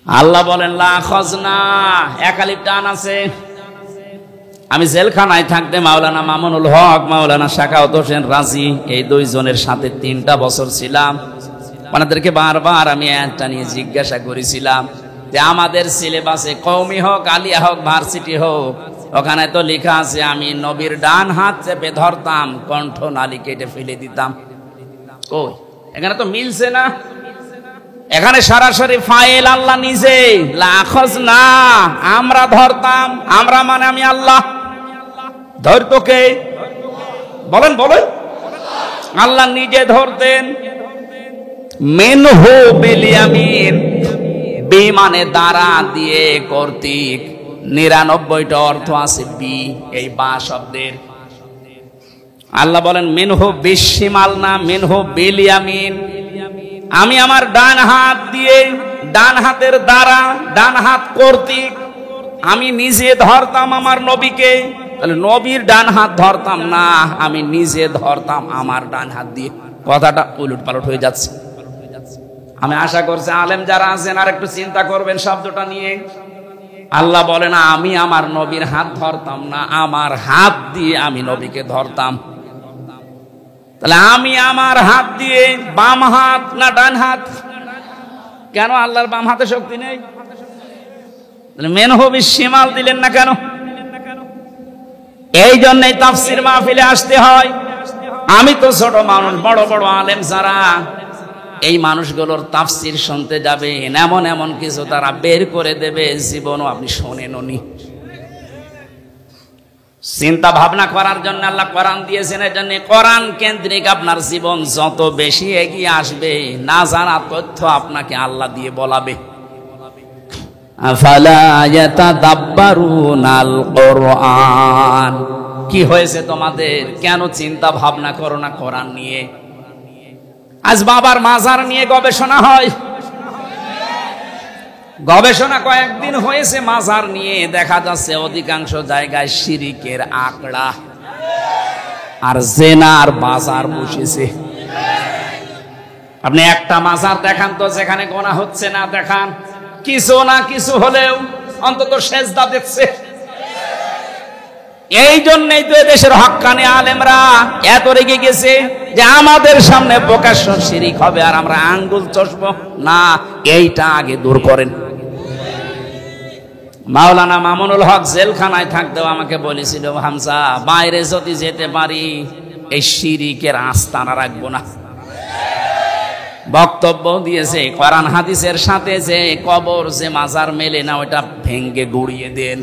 A: আল্লাহ বলেন লা আখাযনা, একালিপ টান আছে। আমি জেলখানায় থাকতে মাওলানা মামুনুল হক, মাওলানা শাকাওয়াত হোসেন রাজি, এই দুইজনের সাথে 3টা বছর ছিলাম। আপনাদেরকে বারবার আমি একটা নিয়ে জিজ্ঞাসা করেছিলাম যে আমাদের সিলেবাসে কওমি হোক, আলিয়া হোক, ভার্সিটি হোক, ওখানে তো লেখা আছে আমি নবীর ডান হাত চেপে ধরতাম, কণ্ঠ নালী কেটে ফেলে দিতাম। কই, এখানে তো মিলছে না। এখানে সরাসরি ফাইল আল্লাহ নিজে, লা আখাযনা, আমরা ধরতাম। আমরা মানে আমি আল্লাহ। ধরতো কে? বলেন বলেন। আল্লাহ নিজে ধরতেন। মিনহু বিল ইয়ামিন, বি মানে দ্বারা, দিয়ে কর্তৃক। 99টা অর্থ আছে বি, এই বা শব্দের। আল্লাহ বলেন মিনহু বিশিমাল না, মিনহু বিল ইয়ামিন। আমি আমার ডান হাত দিয়ে, ডান হাতের দ্বারা, ডান হাত কর্তৃক আমি নিজে ধরতাম আমার নবীকে। তাহলে নবীর ডান হাত ধরতাম না, আমি নিজে ধরতাম আমার ডান হাত দিয়ে। কথাটা উলট পালট হয়ে যাচ্ছে। আমি আশা করছি আলেম যারা আছেন আর একটু চিন্তা করবেন শব্দটা নিয়ে। আল্লাহ বলেন আমি আমার নবীর হাত ধরতাম না, আমার হাত দিয়ে আমি নবীকে ধরতাম। তাহলে আমি আমার হাত দিয়ে, বাম হাত না ডান হাত? কেন আল্লাহর বাম হাতে শক্তি নেই? মেনহু বিশিমাল দিলেন না কেন? এই জন্যই তাফসীর মাহফিলে আসতে হয়। আমি তো ছোট মানুষ, বড় বড় আলেম যারা এই মানুষগুলোর তাফসীর শুনতে যাবে, এমন এমন কিছু তারা বের করে দেবে, জীবনও আপনি শোনেননি। চিন্তা ভাবনা করার জন্য আল্লাহ কোরআন দিয়েছেন। এই জন্য কোরআন কেন্দ্রিক আপনার জীবন যত বেশি এগিয়ে আসবে, না জানা তথ্য আপনাকে আল্লাহ দিয়ে বলাবে। আফালা ইয়াতাদাব্বারুনাল কোরআন, কি হয়েছে তোমাদের? কেন চিন্তা ভাবনা করো না কোরআন নিয়ে? আজ বাবার মাজার নিয়ে গবেষণা হয়। গবেষণা কয়েকদিন হয়েছে মাজার নিয়ে, দেখা যাচ্ছে অধিকাংশ জায়গায় শিরিকের আঁকড়া আর জেনার বাজার বসেছে। আপনি একটা মাজার দেখান তো যেখানে গোনা হচ্ছে না, দেখান। কিছু না কিছু হলেও অন্তত সেজদা দেখছে। এই জন্যই তো এদেশের হক্কানি আলেমরা এত রেগে গেছে যে আমাদের সামনে প্রকাশ্য শিরিক হবে আর আমরা আঙ্গুল চষবো না। এইটা আগে দূর করেন। মাওলানা মামুনুল হক জেলখানায় থাকতেও আমাকে বলেছিল, হামজা বাইরে যদি যেতে পারি এই শিরিকের আস্তানা রাখবো না। বক্তব্য দিয়েছে কোরআন হাদিসের সাথে যে কবর যে মাজার মেলে না ওটা ভেঙ্গে গুড়িয়ে দেন।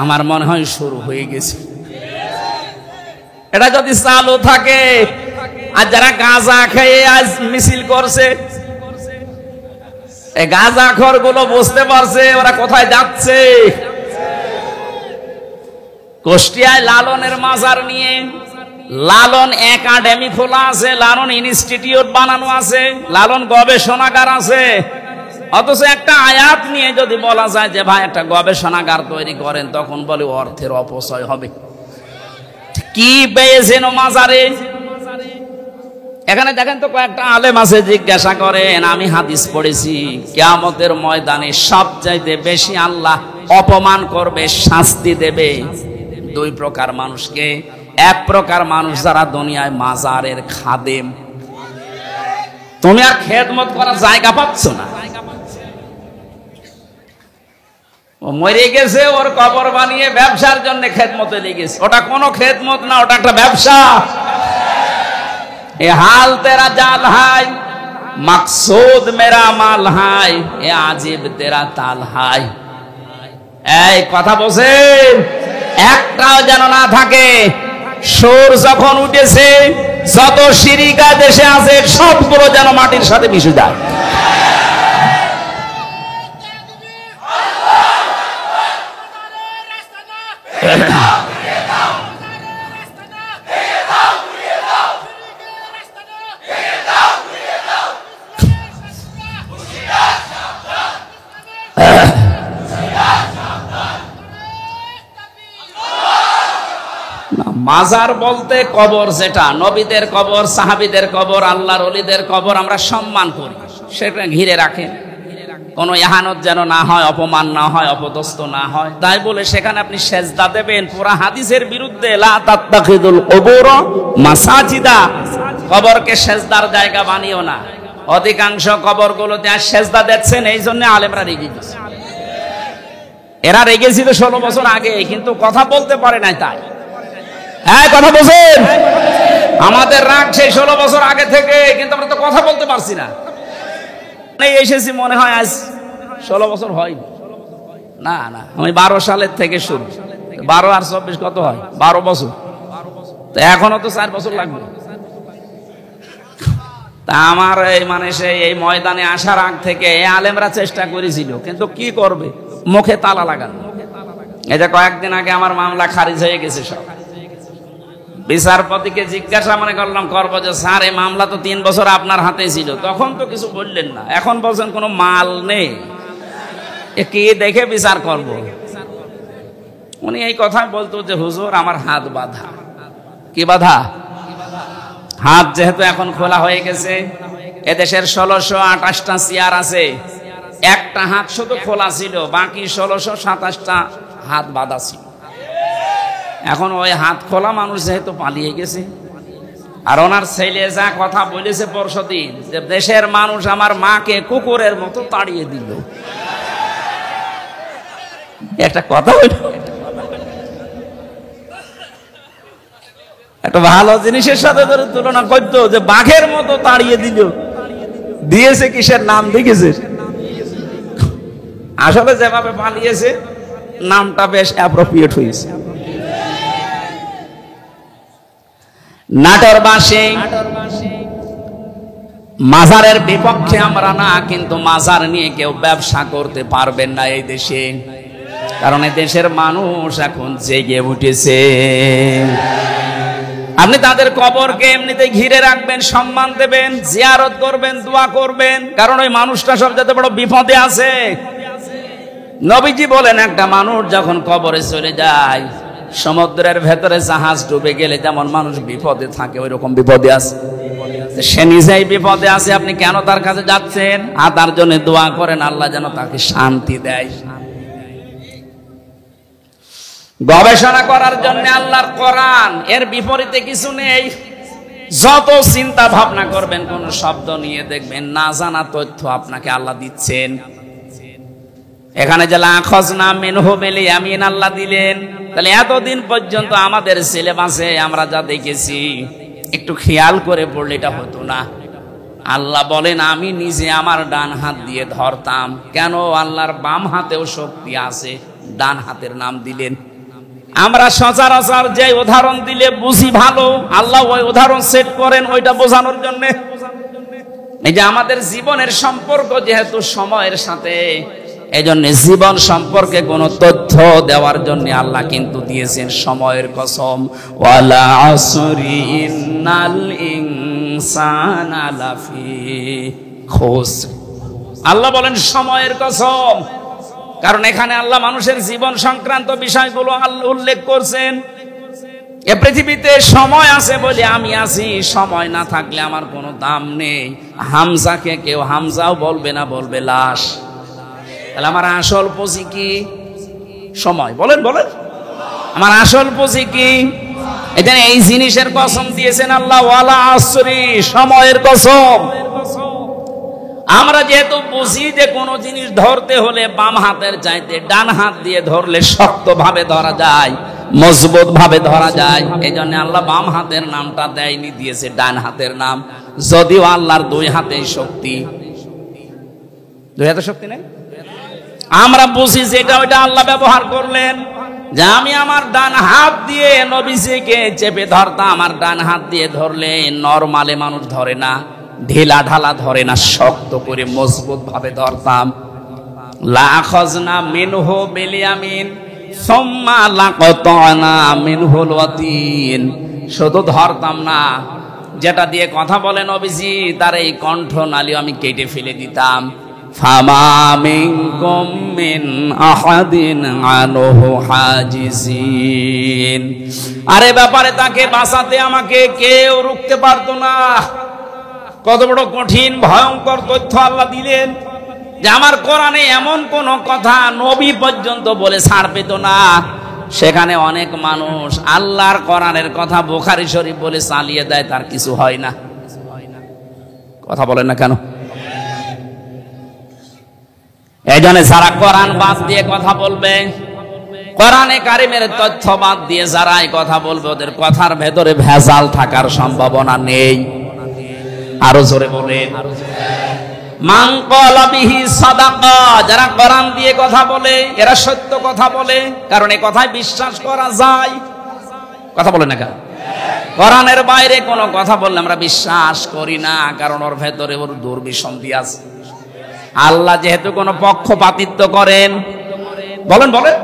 A: আমার মনে হয় শুরু হয়ে গেছে। এটা যদি চালু থাকে, আর যারা গাঁজা খেয়ে আজ মিছিল করছে, এই গাঁজাখোর গুলো বুঝতে পারছে ওরা কোথায় যাচ্ছে। কুষ্টিয়ায় লালনের মাজার নিয়ে লালন একাডেমি খোলা আছে, লালন ইনস্টিটিউট বানানো আছে, লালন গবেষণাগার আছে। অথচ একটা আয়াত নিয়ে যদি বলা যায় যে ভাই একটা গবেষণাগার তৈরি করেন, তখন বলে অর্থের অপচয় হবে। কি পেয়েছেন মাজারে? এখানে দেখেন তো কয়েকটা আলেম আছে, জিজ্ঞাসা করেন, আমি হাদিস পড়েছি কিয়ামতের ময়দানে সবচাইতে বেশি আল্লাহ অপমান করবে, শাস্তি দেবে দুই প্রকার মানুষকে। এক প্রকার মানুষ যারা দুনিয়ায় মাজারের খাদেম, তুমি আর খেদমত করার জায়গা পাচ্ছ না। ও মরে গেছে, ওর কবর বানিয়ে ব্যবসার জন্য খেদমতে লেগেছে। ওটা কোনো খেদমত না, ওটা একটা ব্যবসা। এ হাল তেরা জাল হাই, মকসুদ মেরা মাল হাই, এ আজিব তেরা তাল হাই। এই কথা বলছেন, একটাও যেন না থাকে। সুর যখন উঠেছে, যত শিরিকা দেশে আছে সবগুলো যেন মাটির সাথে মিশে যায়। মাজার বলতে কবর, যেটা নবীদের কবর, সাহাবীদের কবর, আল্লাহর ওলিদের কবর আমরা সম্মান করি, সেটা ঘিরে রাখেন। কোনো ইহানত যেন না হয়, অপমান না হয়, অপদস্থ না হয়। তাই বলে সেখানে আপনি সেজদা দেবেন, পুরা হাদিসের বিরুদ্ধে। লা তাত্তাখিদুল কুবুর মাসাজিদা, কবরকে সেজদার জায়গা বানিও না। অধিকাংশ কবরগুলোতে আর সেজদা দিচ্ছেন, এই জন্য আলেমরা রেগে গেছে। এরা রেগেছিল 16 বছর আগে, কিন্তু কথা বলতে পারে নাই। তাই হ্যাঁ, কথা বলছেন, আমাদের রাগ সেই 16 বছর আগে থেকে, কিন্তু আমরা তো কথা বলতে পারছি না। এসেছি মনে হয় আজ 16 বছর হয় না। না, আমি 12 সালের থেকে শুরু। 12 আর 24 কত হয়? 12 বছর। তো এখনো তো 4 বছর লাগবে। তা আমার এই মানে সেই এই ময়দানে আসার আগ থেকে আলেমরা চেষ্টা করেছিল, কিন্তু কি করবে, মুখে তালা লাগানো। এই যে কয়েকদিন আগে আমার মামলা খারিজ হয়ে গেছে সব। বিচারপতিকে জিজ্ঞাসা করবো যে স্যার, এই মামলা তো 3 বছর আপনার হাতে ছিল, তখন তো কিছু বললেন না, এখন বলছেন কোনো মাল নেই, কি দেখে বিচার করব? উনি এই কথা বলতো যে হুজুর আমার হাত বাঁধা। কি বাঁধা? হাত যেহেতু এখন খোলা হয়ে গেছে, এদেশের 1628টা চেয়ার আছে, একটা হাত শুধু খোলা ছিল, বাকি 1627টা হাত বাঁধা ছিল। এখন ওই হাত খোলা মানুষ যেহেতু পালিয়ে গেছে, আর ওনার ছেলে যা কথা বলেছে পরশুদিন, যে দেশের মানুষ আমার মাকে কুকুরের মতো তাড়িয়ে দিল, একটা কথা হইল। একটা ভালো জিনিসের সাথে তুলনা করতো, যে বাঘের মতো তাড়িয়ে দিল। দিয়েছে কিসের নাম দেখেছে? আসলে যেভাবে পালিয়েছে নামটা বেশ অ্যাপ্রোপ্রিয়েট হয়েছে। নাটোরবাসী মাজারের বিপক্ষে আমরা না, কিন্তু মাজার নিয়ে কেউ ব্যবসা করতে পারবেন না এই দেশে, কারণ এই দেশের মানুষ এখন জেগে উঠেছে। আপনি তাদের কবরকে এমনিতে ঘিরে রাখবেন, সম্মান দেবেন, জিয়ারত করবেন, দোয়া করবেন, কারণ ওই মানুষটা সবচেয়ে বড় বিপদে আছে। নবীজি বলেন, একটা মানুষ যখন কবরে চলে যায়, সমুদ্রের ভেতরে জাহাজ ডুবে গেলে যেমন মানুষ বিপদে থাকে, ওই রকম বিপদে আছে। সে নিজেই বিপদে আছে, আপনি কেন তার কাছে যাচ্ছেন? আর তার জন্য দোয়া করেন, আল্লাহ যেন তাকে শান্তি দেয়। গবেষণা করার জন্য আল্লাহর কোরআন, এর বিপরীতে কিছু নেই। যত চিন্তা ভাবনা করবেন কোন শব্দ নিয়ে, দেখবেন না জানা তথ্য আপনাকে আল্লাহ দিচ্ছেন। এখানে যে লাখাজনা মিনহু বিল-ইয়ামিন আল্লাহ দিলেন, তাহলে এতদিন পর্যন্ত আমাদের সিলেবাসে আমরা যা দেখেছি একটু খেয়াল করে পড়লে এটা হতো না। আল্লাহ বলেন আমি নিজে আমার ডান হাত দিয়ে ধরতাম। কেন? আল্লাহর বাম হাতেও শক্তি আছে, ডান হাতের নাম দিলেন। আমরা সচরাচর যে উদাহরণ দিলে বুঝি ভালো, আল্লাহ ওই উদাহরণ সেট করেন ওইটা বোঝানোর জন্য। এই যে আমাদের জীবনের সম্পর্ক যেহেতু সময়ের সাথে, এই জন্য জীবন সম্পর্কে কোনো তথ্য দেওয়ার জন্য আল্লাহ কিন্তু দিয়েছেন সময়ের কসম, ওয়ালা আসরি ইন্নাল ইনসানা লাফি খুসর। আল্লাহ বলেন সময়ের কসম, কারণ এখানে আল্লাহ মানুষের জীবন সংক্রান্ত বিষয়গুলো আল্লাহ উল্লেখ করছেন। এ পৃথিবীতে সময় আছে বলে আমি আছি, সময় না থাকলে আমার কোনো দাম নেই। হামজাকে কেউ হামজাও বলবে না, বলবে লাশ। তাহলে আমার আসল পুঁজি কি? সময়। বলেন বলেন, আমার আসল পুঁজি কি? এখানে এই জিনিসের কসম দিয়েছেন আল্লাহ, ওয়ালা আসরি, সময়ের কসম। আমরা যেহেতু বুঝি যে কোনো জিনিস ধরতে হলে বাম হাতের চাইতে ডান হাত দিয়ে ধরলে শক্ত ভাবে ধরা যায়, মজবুত ভাবে ধরা যায়, এই জন্য আল্লাহ বাম হাতের নামটা দেয়নি, দিয়েছে ডান হাতের নাম। যদিও আল্লাহর দুই হাতেই শক্তি, দুই হাতে শক্তি নেই। আমরা বুঝি যে এটা ওইটা আল্লাহ ব্যবহার করলেন, যে আমি আমার ডান হাত দিয়ে নবীজিকে চেপে ধরতাম। আমার ডান হাত দিয়ে ধরলে নরমালে মানুষ ধরে না, ঢিলা ঢালা ধরে না, শক্ত করে মজবুত ভাবে ধরতাম। লাখাজনা মিনহু বিল-ইয়ামিন সুম্মা লাকাতানা মিনহুল ওয়াতিন। শুধু ধরতাম না, যেটা দিয়ে কথা বলে নবীজি তার এই কণ্ঠনালী আমি কেটে ফেলে দিতাম। ফামা মিনকুম মিন আহাদিন আনহু হাজিজিন। আরে ব্যাপারে তাকে বাঁচাতে আমাকে কেউ রুখতে পারতো না। কত বড় কঠিন ভয়ঙ্কর তথ্য আল্লাহ দিলেন, যে আমার কোরআনে এমন কোন কথা নবী পর্যন্ত বলে ছাড় পেত না। সেখানে অনেক মানুষ আল্লাহর কোরআনের কথা বুখারী শরীফ বলে চালিয়ে দেয়, তার কিছু হয় না। কথা বলেন না কেন? এই জন্য যারা কোরআন বাদ দিয়ে কথা বলবে, কোরআনে কারিমের তথ্য বাদ দিয়ে যারা এই কথা বলবে, ওদের কথার ভেতরে ভেজাল থাকার সম্ভাবনা নেই। আরো জোরে বলেন, মান ক্বালা বিহি সাদাকা। যারা কোরআন দিয়ে কথা বলে এরা সত্য কথা বলে, কারণ এই কথায় বিশ্বাস করা যায়। কথা বলে না কেন? কোরআনের বাইরে কোনো কথা বললে আমরা বিশ্বাস করি না, কারণ ওর ভেতরে ওর দুর্বিসন্ধি আছে। আল্লাহ যেহেতু কোনো পক্ষপাতিত্ব করেন, বলেন বলেন,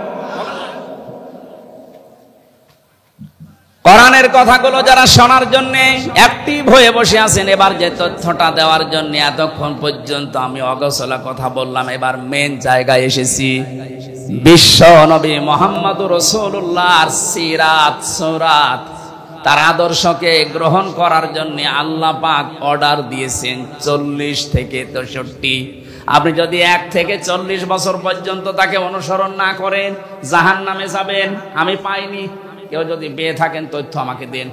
A: কোরআনের কথাগুলো যারা শোনার জন্য অ্যাক্টিভ হয়ে বসে আছেন, এবার যে তথ্যটা দেওয়ার জন্য এতক্ষণ পর্যন্ত আমি অগোছলা কথা বললাম, এবার মেন জায়গায় এসেছি। বিশ্ব নবী মুহাম্মদুর রাসূলুল্লাহর সিরাত সুরাত, তার আদর্শকে গ্রহণ করার জন্য আল্লাহ পাক অর্ডার দিয়েছেন 40 থেকে 63। আপনি যদি 1 থেকে 40 বছর পর্যন্ত তাকে অনুসরণ না করেন জাহান্নামে যাবেন। আমি পাইনি, কেউ যদি পেয়ে থাকেন তথ্য আমাকে দেন।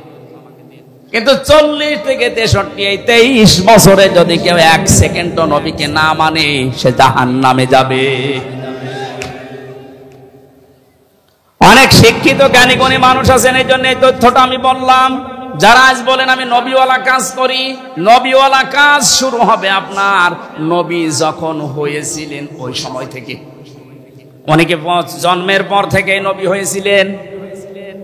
A: কিন্তু 40 থেকে 63 এই 23 বছরে যদি কেউ 1 সেকেন্ডও নবীকে না মানে, সে জাহান্নামে যাবে। অনেক শিক্ষিত জ্ঞানী গুণী মানুষ আছেন, এই জন্য এই তথ্যটা আমি বললাম। যারা আজ বলেন আমি নবীওয়ালা কাজ করি, নবীওয়ালা কাজ শুরু হবে আপনার নবী যখন হয়েছিলেন ওই সময় থেকে। অনেকে জন্মের পর থেকে নবী হয়েছিলেন,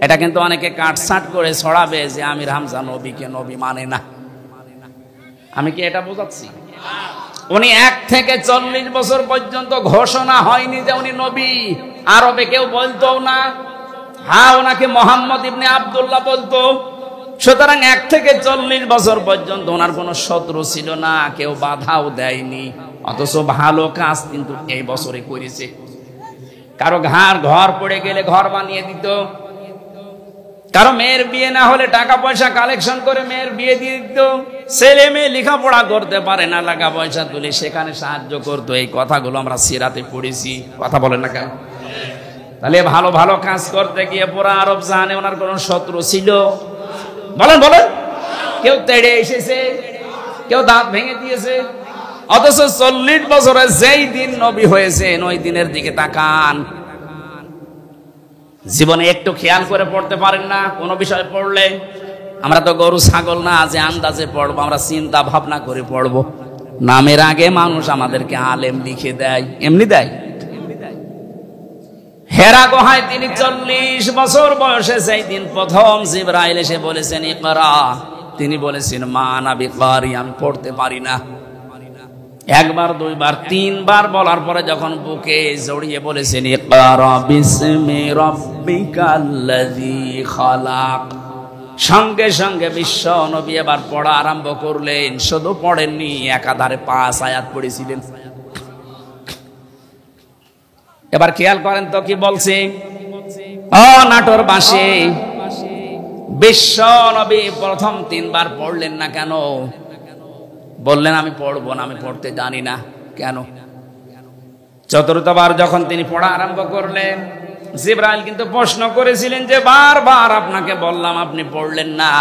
A: এটা কিন্তু অনেকে কাটছাট করে ছড়াবে যে আমির হামজা নবীকে নবী মানে না। আমি কি এটা বোঝাচ্ছি? উনি 1 থেকে 40 বছর পর্যন্ত ঘোষণা হয়নি যে উনি নবী। আরবে কেউ বলতো না, হ্যাঁ ওনাকে মোহাম্মদ ইবনে আব্দুল্লাহ বলতো। সুতরাং 1 থেকে 40 বছর পর্যন্ত ওনার কোনো শত্রু ছিল না, কেউ বাধাও দেয়নি। অথচ ভালো কাজ কিন্তু এই বছরে করেছে। কারো ঘর পড়ে গেলে ঘর বানিয়ে দিত, কারো মেয়ের বিয়ে না হলে টাকা পয়সা কালেকশন করে মেয়ের বিয়ে দিয়ে দিত, ছেলে মেয়ে লেখাপড়া করতে পারে না, টাকা পয়সা তুলে সেখানে সাহায্য করতো। এই কথাগুলো আমরা সিরাতে পড়েছি। কথা বলেন না কেন? তাহলে ভালো ভালো কাজ করতে গিয়ে পুরা আরব জাহানে ওনার কোন শত্রু ছিল? বলেন বলেন। কেউ তেড়ে এসেছে, কেউ দাঁত ভেঙে দিয়েছে, অথচ 40 বছরে যেই দিন নবী হয়েছেন ওই দিনের দিকে তাকান। জীবনে একটু খেয়াল করে পড়তে পারেন না কোনো বিষয় পড়লে? আমরা তো গরু ছাগল না যে আন্দাজে পড়বো, আমরা চিন্তা ভাবনা করে পড়বো। নামের আগে মানুষ আমাদেরকে আলেম লিখে দেয়, এমনি দেয়। হেরা গুহায় তিনি 40 বছর বয়সে সেই দিন প্রথম জিবরাইল এসে বলেছেন ইকরা, তিনি বলেছেন মা আনা বিকারি, আমি পড়তে পারি না। একবার, দুইবার, তিনবার বলার পরে যখন বুকে জড়িয়ে বলেছেন ইকরা বিসমি রাব্বিকাল্লাযী খালাক, সঙ্গে সঙ্গে বিশ্ব নবী এবার পড়া আরম্ভ করলেন। শুধু পড়েননি, একাধারে 5 আয়াত পড়েছিলেন। এবার খেয়াল করেন তো কি বলছে। নাটোর বাসে বিশ্ব নবী প্রথম 3 বার পড়লেন না কেন? বললেন আমি পড়বো না, আমি পড়তে জানি না। কেন? চতুর্থবার যখন তিনি পড়া আরম্ভ করলেন, জিবরাইল কিন্তু প্রশ্ন করেছিলেন যে বারবার আপনাকে বললাম আপনি পড়লেন না,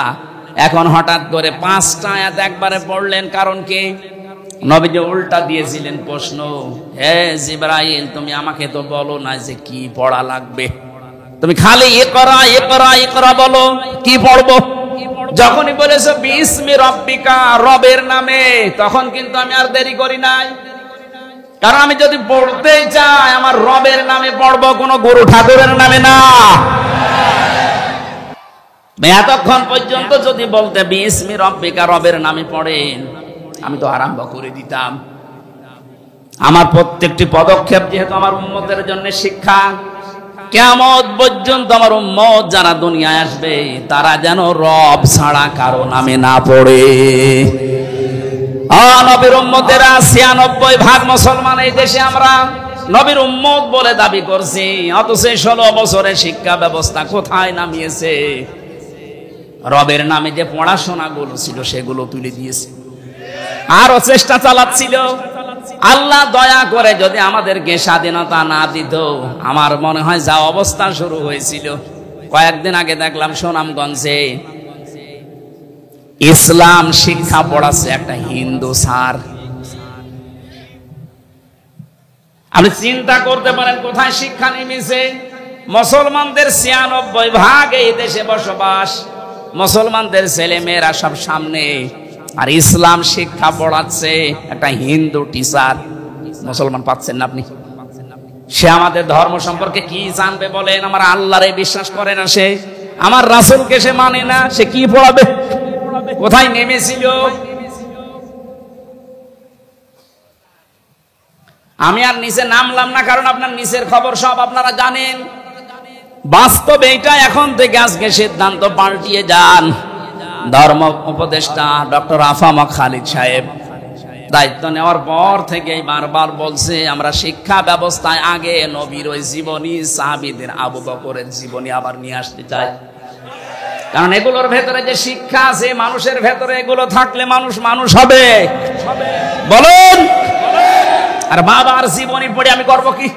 A: এখন হঠাৎ করে 5টা আয়াত একবারে পড়লেন, কারণ কি? নবীজি উল্টা দিয়েছিলেন প্রশ্ন, হে জিবরাইল তুমি আমাকে তো বলো না যে কি পড়া লাগবে, তুমি খালি ইকরা ইকরা ইকরা বলো, কি পড়বো? যখনই বলেছো বিসমি রাব্বিকা, রবের নামে, তখন কিন্তু আমি আর দেরি করি নাই। কারণ আমি যদি পড়তেই চাই আমার রবের নামে পড়বো, কোনো গুরু ঠাকুরের নামে না। এতক্ষণ পর্যন্ত যদি বলতে বিসমি রাব্বিকা, রবের নামে পড়েন, আমি তো আরম্ভ করে দিতাম। আমার প্রত্যেকটি পদক্ষেপ যেহেতু আমার উম্মতের জন্য শিক্ষা, কিয়ামত পর্যন্ত আমার উম্মত যারা দুনিয়ায় আসবে তারা যেন রব ছাড়া কারো নামে না পড়ে। নবীর উম্মতেরা 96% মুসলমান এই দেশে আমরা নবীর উম্মত বলে দাবি করছি, অথচ 16 বছরের শিক্ষা ব্যবস্থা কোথায় নামিয়েছে? রবের নামে যে পড়াশোনাগুলো ছিল সেগুলো তুলে দিয়েছে, আরো চেষ্টা চালাচ্ছিল। আল্লাহ দয়া করে যদি আমাদেরকে স্বাধীনতা না দিত, আমার মনে হয় যা অবস্থা শুরু হয়েছিল। কয়েকদিন আগে দেখলাম সুনামগঞ্জে ইসলাম শিক্ষা পড়াচ্ছে একটা হিন্দু স্যার। আপনি চিন্তা করতে পারেন কোথায় শিক্ষা নেমেছে। মুসলমানদের 96% এই দেশে বসবাস, মুসলমানদের ছেলে মেয়েরা সব সামনে, আর ইসলাম শিক্ষা পড়াচ্ছে একটা হিন্দু টিচার। মুসলমান পাচ্ছেন না আপনি? সে আমাদের ধর্ম সম্পর্কে কি জানবে বলেন? আমার আল্লাহরে বিশ্বাস করে না সে, আমার রাসূলকে সে মানে না, সে কি পড়াবে? কোথায় নেমেছিল? আমি আর নিচে নামলাম না, কারণ আপনার নিচের খবর সব আপনারা জানেন। বাস্তবে এটা এখন থেকে আজকে সিদ্ধান্ত পাল্টিয়ে যান। ধর্ম উপদেষ্টা ডক্টর আফামা খালিদ সাহেব দায়িত্ব নেওয়ার পর থেকে বারবার বলছে আমরা শিক্ষা ব্যবস্থায় আগে নবীর ওই জীবনী, সাহাবীদের, আবু বকরের জীবনী আবার নিয়ে আসতে চাই। কারণ এগুলোর ভেতরে যে শিক্ষা আছে, মানুষের ভেতরে এগুলো থাকলে মানুষ মানুষ হবে। বলুন, আর বাবার জীবনী পড়ে আমি করব কি?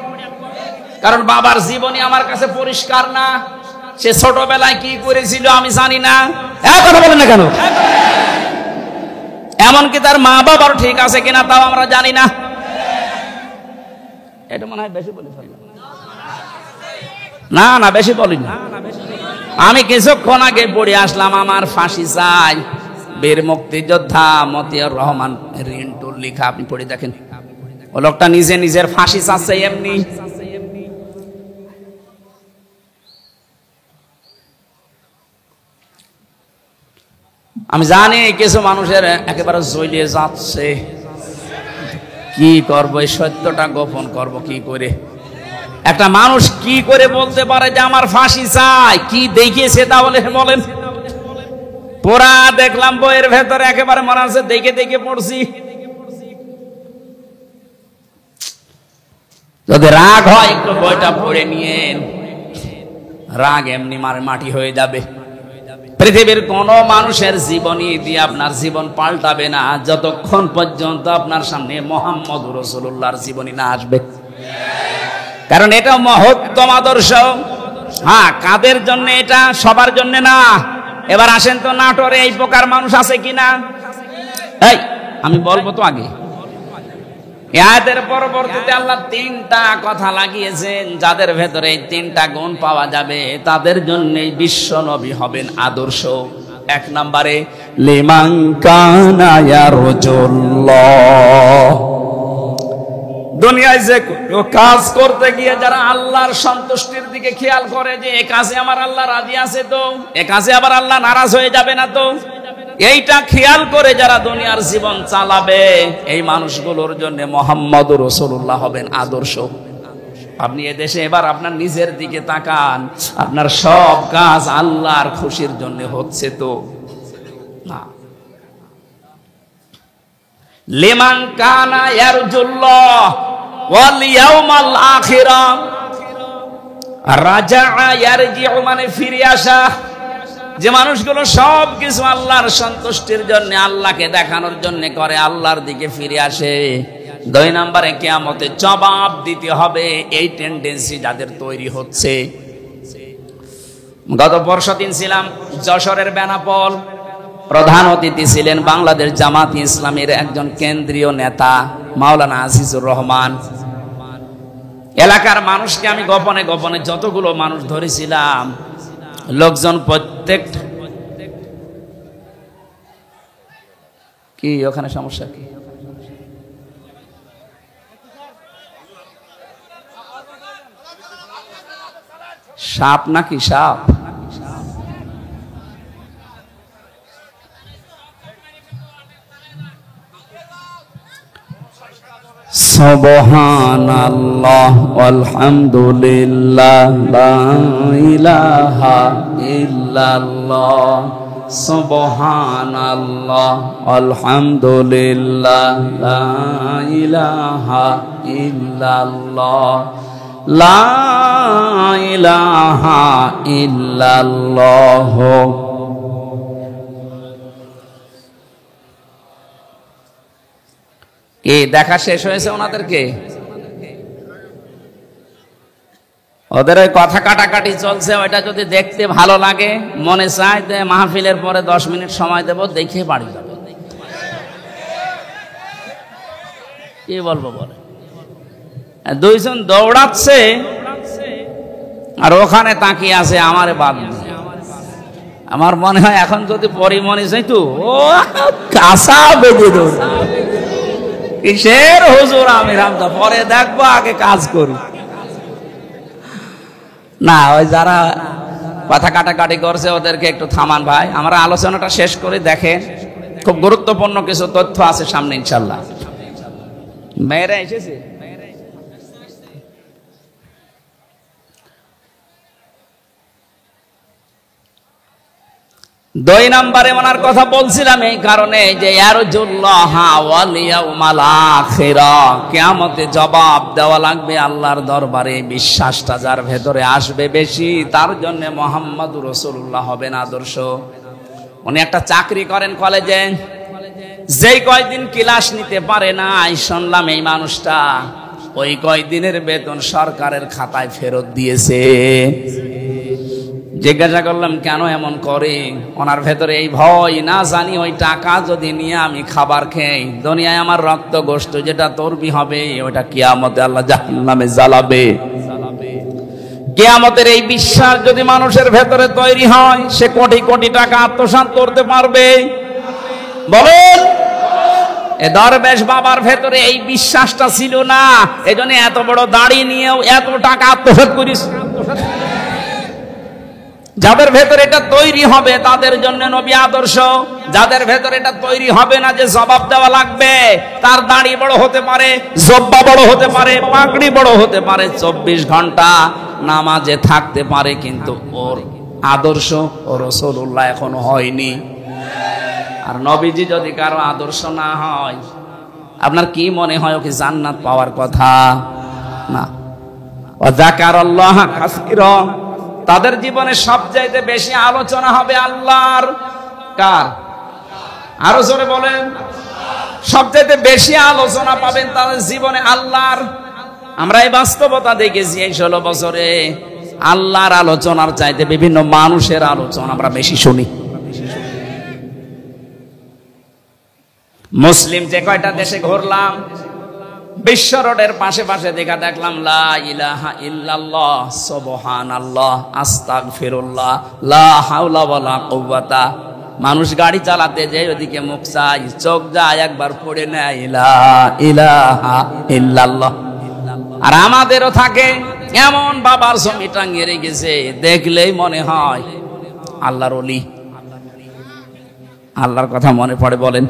A: কারণ বাবার জীবনী আমার কাছে পরিষ্কার না। সে ছোটবেলায় কি করেছিল আমি জানি না। কথা বলেন না কেন? এমনকি তার মা বাবার ঠিক আছে কিনা তাও আমরা জানি না। এটা মনে হয় বেশি বলে ফেললাম। না না, বেশি বলিনি। আমি কিছুক্ষণ আগে পড়ে আসলাম আমার ফাঁসি চাই, বীর মুক্তিযোদ্ধা মতিয়ার রহমান রিন্টুর লেখা। আপনি পড়ে দেখেন, ও লোকটা নিজে নিজের ফাঁসি চাচ্ছে এমনি। আমি জানি কিছু মানুষের একেবারে জ্বলিয়ে যাচ্ছে, কি করবো, এই সত্যটা গোপন করব কি করে? একটা মানুষ কি করে বলতে পারে যে আমার ফাঁসি চাই? কি দেখিয়েছে তাহলে বলেন? পুরা দেখলাম বইয়ের ভেতরে, একেবারে মনে আছে দেখে দেখে পড়ছি। যদি রাগ হয় একটু বইটা পড়ে নিয়েন, রাগ এমনি মাটি হয়ে যাবে। পৃথিবীর কোন মানুষের জীবনী দিয়ে আপনার জীবন পাল্টাবে না যতক্ষণ পর্যন্ত আপনার সামনে মুহাম্মদ রাসূলুল্লাহর জীবনী না আসবে। কারণ এটা মহত্তম আদর্শ। হ্যাঁ, কাদের জন্য এটা? সবার জন্য না। এবার আসেন তো, নাটোরে এই প্রকার মানুষ আছে কিনা? এই আমি বলবো তো আগে, আয়াতের পরবর্তীতে আল্লাহ তিনটা কথা লাগিয়েছেন, যাদের ভেতরে এই তিনটা গুণ পাওয়া যাবে তাদের জন্য বিশ্ব নবী হবেন আদর্শ। এক নম্বরে লিমান কানা ইয়ারজুল্লাহ, দুনিয়ায় যে কাজ করতে গিয়ে যারা আল্লাহর সন্তুষ্টির দিকে খেয়াল করে যে এ কাজে আমার আল্লাহ রাজি আছে, তো এ কাজে আবার আল্লাহ নারাজ হয়ে যাবে না, তো এইটা খেয়াল করে যারা দুনিয়ার জীবন চালাবে, এই মানুষগুলোর জন্য মুহাম্মদুর রাসূলুল্লাহ হবেন আদর্শ। আপনি এদেশে এবার আপনার নিজের দিকে তাকান, আপনার সব কাজ আল্লাহর খুশির জন্য হচ্ছে তো না? লিমান কানা ইয়ারজুল্লাহ ওয়াল ইয়াউমাল আখিরা, রাজাআ ইয়ারজিউ মানে ফিরে আসা, যে মানুষগুলো সব কিছু আল্লাহর সন্তুষ্টির জন্য, আল্লাহকে দেখানোর জন্য করে, আল্লাহর দিকে ফিরে আসে। দুই নম্বরে কিয়ামতে জবাব দিতে হবে, এই টেন্ডেন্সি যাদের তৈরি হচ্ছে। গত পরশুদিন ছিলাম যশোরের বেনাপোল, প্রধান অতিথি ছিলেন বাংলাদেশ জামাত ইসলামের একজন কেন্দ্রীয় নেতা মাওলানা আজিজুর রহমান। এলাকার মানুষকে আমি গোপনে গোপনে যতগুলো মানুষ ধরেছিলাম, লোকজন প্রত্যেক কি ওখানে সমস্যা কি? সাপ নাকি সাপ? সুবহানাল্লাহ আলহামদুলিল্লাহ লা ইলাহা ইল্লাল্লাহ, সুবহানাল্লাহ আলহামদুলিল্লাহ লা ইলাহা ইল্লাল্লাহ, লা ইলাহা ইল্লাল্লাহ। কি দেখা শেষ হয়েছে ওনাদেরকে? ওদের ওই কথা কাটাকাটি চলছে, ওইটা যদি দেখতে ভালো লাগে, মনে চায় যে মাহফিলের পরে 10 মিনিট সময় দেব, দেখে বাড়ি যাবে। কি বলবো বলে, দুইজন দৌড়াচ্ছে আর ওখানে তাকিয়ে আছে আমারে বাদ নেই। আমার মনে হয় এখন যদি পরিমণি যাইতো, ও কাঁচা বেঁধে দৌড়, কিসের হুজুর আমি রামদা, পরে দেখবো, আগে কাজ করি না। ওই যারা কথা কাটাকাটি করছে ওদেরকে একটু থামান ভাই, আমরা আলোচনাটা শেষ করে দেখেন, খুব গুরুত্বপূর্ণ কিছু তথ্য আছে সামনে ইনশাল্লাহ। মেয়েরা এসেছে? দুই নম্বরে ওনার কথা বলছিলাম এই কারণে যে ইয়ারজুল্লাহ ওয়াল ইয়াউমাল আখিরা, কিয়ামতে জবাব দেওয়া লাগবে আল্লাহর দরবারে। বিশ্বাসটা যার ভেতরে আসবে বেশি, তার জন্য মুহাম্মদুর রাসূলুল্লাহ হবেন আদর্শ। উনি একটা চাকরি করেন কলেজে, যেই কয়দিন ক্লাস নিতে পারে না, শুনলাম এই মানুষটা ওই কয়দিনের বেতন সরকারের খাতায় ফেরত দিয়েছে। জিজ্ঞাসা করলাম কেন এমন করে? ওনার ভেতরে এই ভয়, না জানি ওই টাকা যদি নিয়ে আমি খাবার খেই, দুনিয়ায় আমার রক্ত গোশত যেটা চর্বি হবে, ওটা কিয়ামতে আল্লাহ জাহান্নামে জ্বালাবে। কিয়ামতের এই বিশ্বাস যদি মানুষের ভেতরে তৈরি হয়, সে কোটি কোটি টাকা আত্মসাৎ করতে পারবে। বলেন, এ দরবেশ বাবার ভেতরে এই বিশ্বাসটা ছিল না, এজন্য এত বড় দাড়ি নিয়েও এত টাকা আত্মসাৎ করিস। যাদের ভেতরে এটা তৈরি হবে তাদের জন্য নবী আদর্শ। যাদের ভেতরে এটা তৈরি হবে না যে জবাব দেওয়া লাগবে, তার দাড়ি বড় হতে পারে, জব্বা বড় হতে পারে, পাগড়ি বড় হতে পারে, 24 ঘন্টা নামাজে থাকতে পারে, কিন্তু ওর আদর্শ ও রাসূলুল্লাহ এখনো হয়নি। আর নবীজি যদি কারো আদর্শ না হয়, আপনার কি মনে হয় ওকে জান্নাত পাওয়ার কথা? না। ওয়া যাকারাল্লাহ কাসীরা, তাদের জীবনে সবচাইতে বেশি আলোচনা হবে আল্লাহর। কার? আরো জোরে বলেন। সবচাইতে বেশি আলোচনা পাবেন তাদের জীবনে আল্লাহর। আমরা এই বাস্তবতা দেখেছি এই 16 বছরে, আল্লাহর আলোচনার চাইতে বিভিন্ন মানুষের আলোচনা আমরা বেশি শুনি। মুসলিম যে কয়টা দেশে ঘুরলাম, বিশ্ব রোডের পাশে পাশে দেখা দেখলাম লা ইলাহা ইল্লাল্লাহ সুবহানাল্লাহ আস্তাগফিরুল্লাহ লা হাওলা ওয়ালা কুওয়াতা। মানুষ গাড়ি চালাতে যায় ওদিকে মুখ চাই, চোখ যায় একবার পড়ে নেয় লা ইলাহা ইল্লাল্লাহ। আর আমাদেরও থাকে এমন বাবার ছবি টাঙিয়ে রেখেছে, দেখলেই মনে হয় আল্লাহর ওলি, আল্লাহর কথা মনে পড়ে। বলেন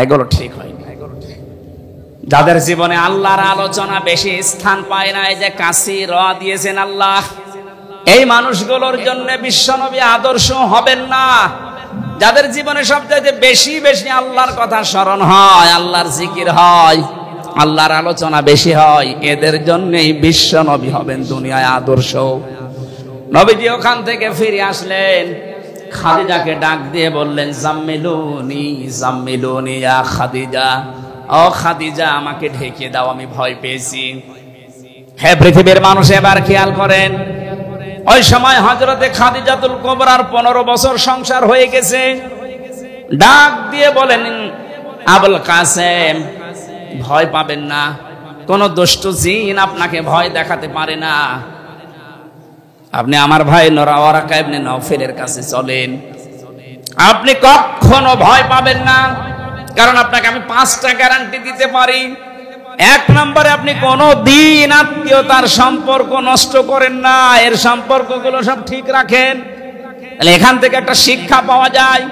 A: এগুলো ঠিক হয়? যাদের জীবনে আল্লাহর আলোচনা বেশি স্থান পায় না, এই যে কাসি র দিয়েছেন আল্লাহ, এই মানুষগুলোর জন্য বিশ্বনবী আদর্শ হবেন না। যাদের জীবনে সবচেয়ে বেশি বেশি আল্লাহর কথা স্মরণ হয়, আল্লাহর জিকির হয়, আল্লাহর আলোচনা বেশি হয়, এদের জন্যই বিশ্বনবী হবেন দুনিয়ায় আদর্শ। নবীজি ওখান থেকে ফিরে আসলেন, খাদিজাকে ডাক দিয়ে বললেন জাম্মিলুনি জাম্মিলুনি ইয়া খাদিজা, ও খাদিজা আমাকে ঢেকে দাও, আমি ভয় পেয়েছি। হে পৃথিবীর মানুষ, এবার খেয়াল করেন, ওই সময় হযরতে খাদিজাতুল কুবরার 15 বছর সংসার হয়ে গেছে। ডাক দিয়ে বলেন আবুল কাসেম, ভয় পাবেন না, কোন দুষ্ট জিন আপনাকে ভয় দেখাতে পারে না। আপনি আমার ভাই ওয়ারাকা ইবনে নওফেলের কাছে চলেন, আপনি কখনো ভয় পাবেন না। কারণ আপনাকে আমি 5টা গ্যারান্টি দিতে পারি। 1 নম্বরে, আপনি কোনো দিন আত্মীয়তার সম্পর্ক নষ্ট করেন না, এর সম্পর্কগুলো সব ঠিক রাখেন। তাহলে এখান থেকে একটা শিক্ষা পাওয়া যায়,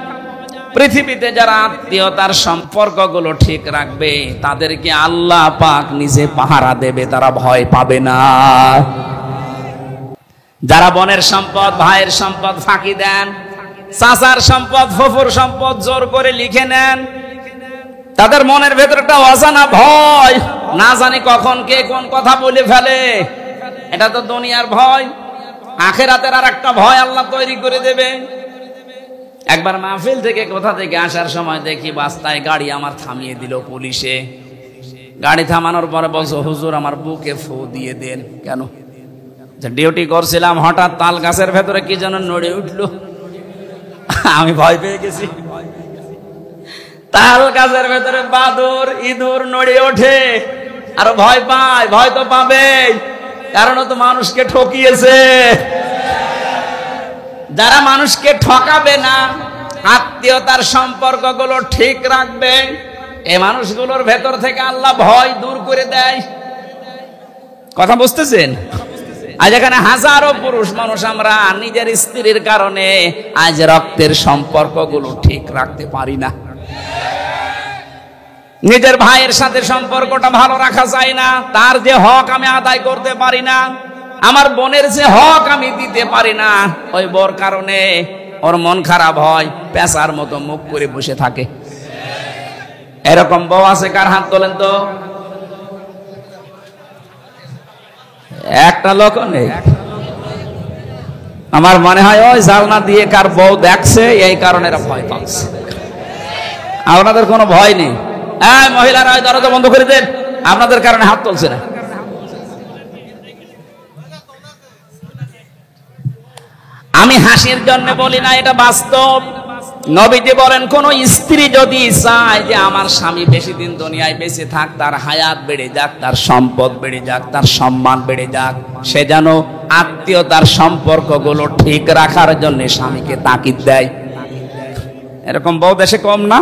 A: পৃথিবীতে যারা আত্মীয়তার সম্পর্কগুলো ঠিক রাখবে তাদেরকে আল্লাহ পাক নিজে পাহারা দেবে, তারা ভয় পাবে না। যারা বোনের সম্পদ, ভাইয়ের সম্পদ ফাঁকি দেন, চাচার সম্পদ, ফুফুর সম্পদ জোর করে লিখে নেন, তাদের মনের ভেতর একটা অজানা ভয়, না জানি কখন কে কোন কথা বলে ফেলে। এটা তো দুনিয়ার ভয়, আখিরাতের আর একটা ভয় আল্লাহ তৈরি করে দেবে। একবার মাহফিল থেকে কোথা থেকে আসার সময় দেখি রাস্তায় গাড়ি আমার থামিয়ে দিল পুলিশে। গাড়ি থামানোর পরে বলছো হুজুর আমার বুকে ফু দিয়ে দেন। কেন? ডিউটি করছিলাম, হঠাৎ তাল গাছের ভেতরে কি যেন নড়ে উঠলো, আমি ভয় পেয়ে গেছি। তাল গাছের ভেতরে বাদুর ইঁদুর নড়ে ওঠে আর ভয় পায়। ভয় তো পাবে, কারণ তো মানুষকে ঠকিয়েছে। যারা মানুষকে ঠকাবে না, আত্মীয়তার সম্পর্কগুলো ঠিক রাখবে, এই মানুষগুলোর ভেতর থেকে আল্লাহ ভয় দূর করে দেয়। কথা বুঝতেছেন? আজ এখানে হাজারো পুরুষ মানুষ আমরা নিজের স্ত্রীর কারণে আজ রক্তের সম্পর্কগুলো ঠিক রাখতে পারি না। নিজের ভাইয়ের সাথে সম্পর্কটা ভালো রাখা যায় না, তার যে হক আমি আদায় করতে পারি না, আমার বোনের যে হক আমি দিতে পারি না, ওই বোর কারণে ওর মন খারাপ হয়, পেঁচার মতো মুখ করে বসে থাকে। এরকম বউ আছে? কার হাত তোলেন তো? একটা লোক নেই। আমার মনে হয় ওই জালনা দিয়ে কার বউ দেখছে, এই কারণে এরা ভয় পাচ্ছে। আপনাদের কোনো ভয় নেই? হ্যাঁ মহিলারা দরজা বন্ধ করে দেন, আপনাদের কারণে হাত তুলছে না। আমি হাসির জন্য বলি না, এটা বাস্তব। নবীজি বলেন কোন স্ত্রী যদি চায় যে আমার স্বামী বেশি দিন দুনিয়ায় বেঁচে থাক, তার হায়াত বেড়ে যাক, তার সম্পদ বেড়ে যাক, তার সম্মান বেড়ে যাক, সে যেন আত্মীয়তার সম্পর্কগুলো ঠিক রাখার জন্য স্বামীকে তাকিদ দেয়। এরকম বউ দেশে কম না?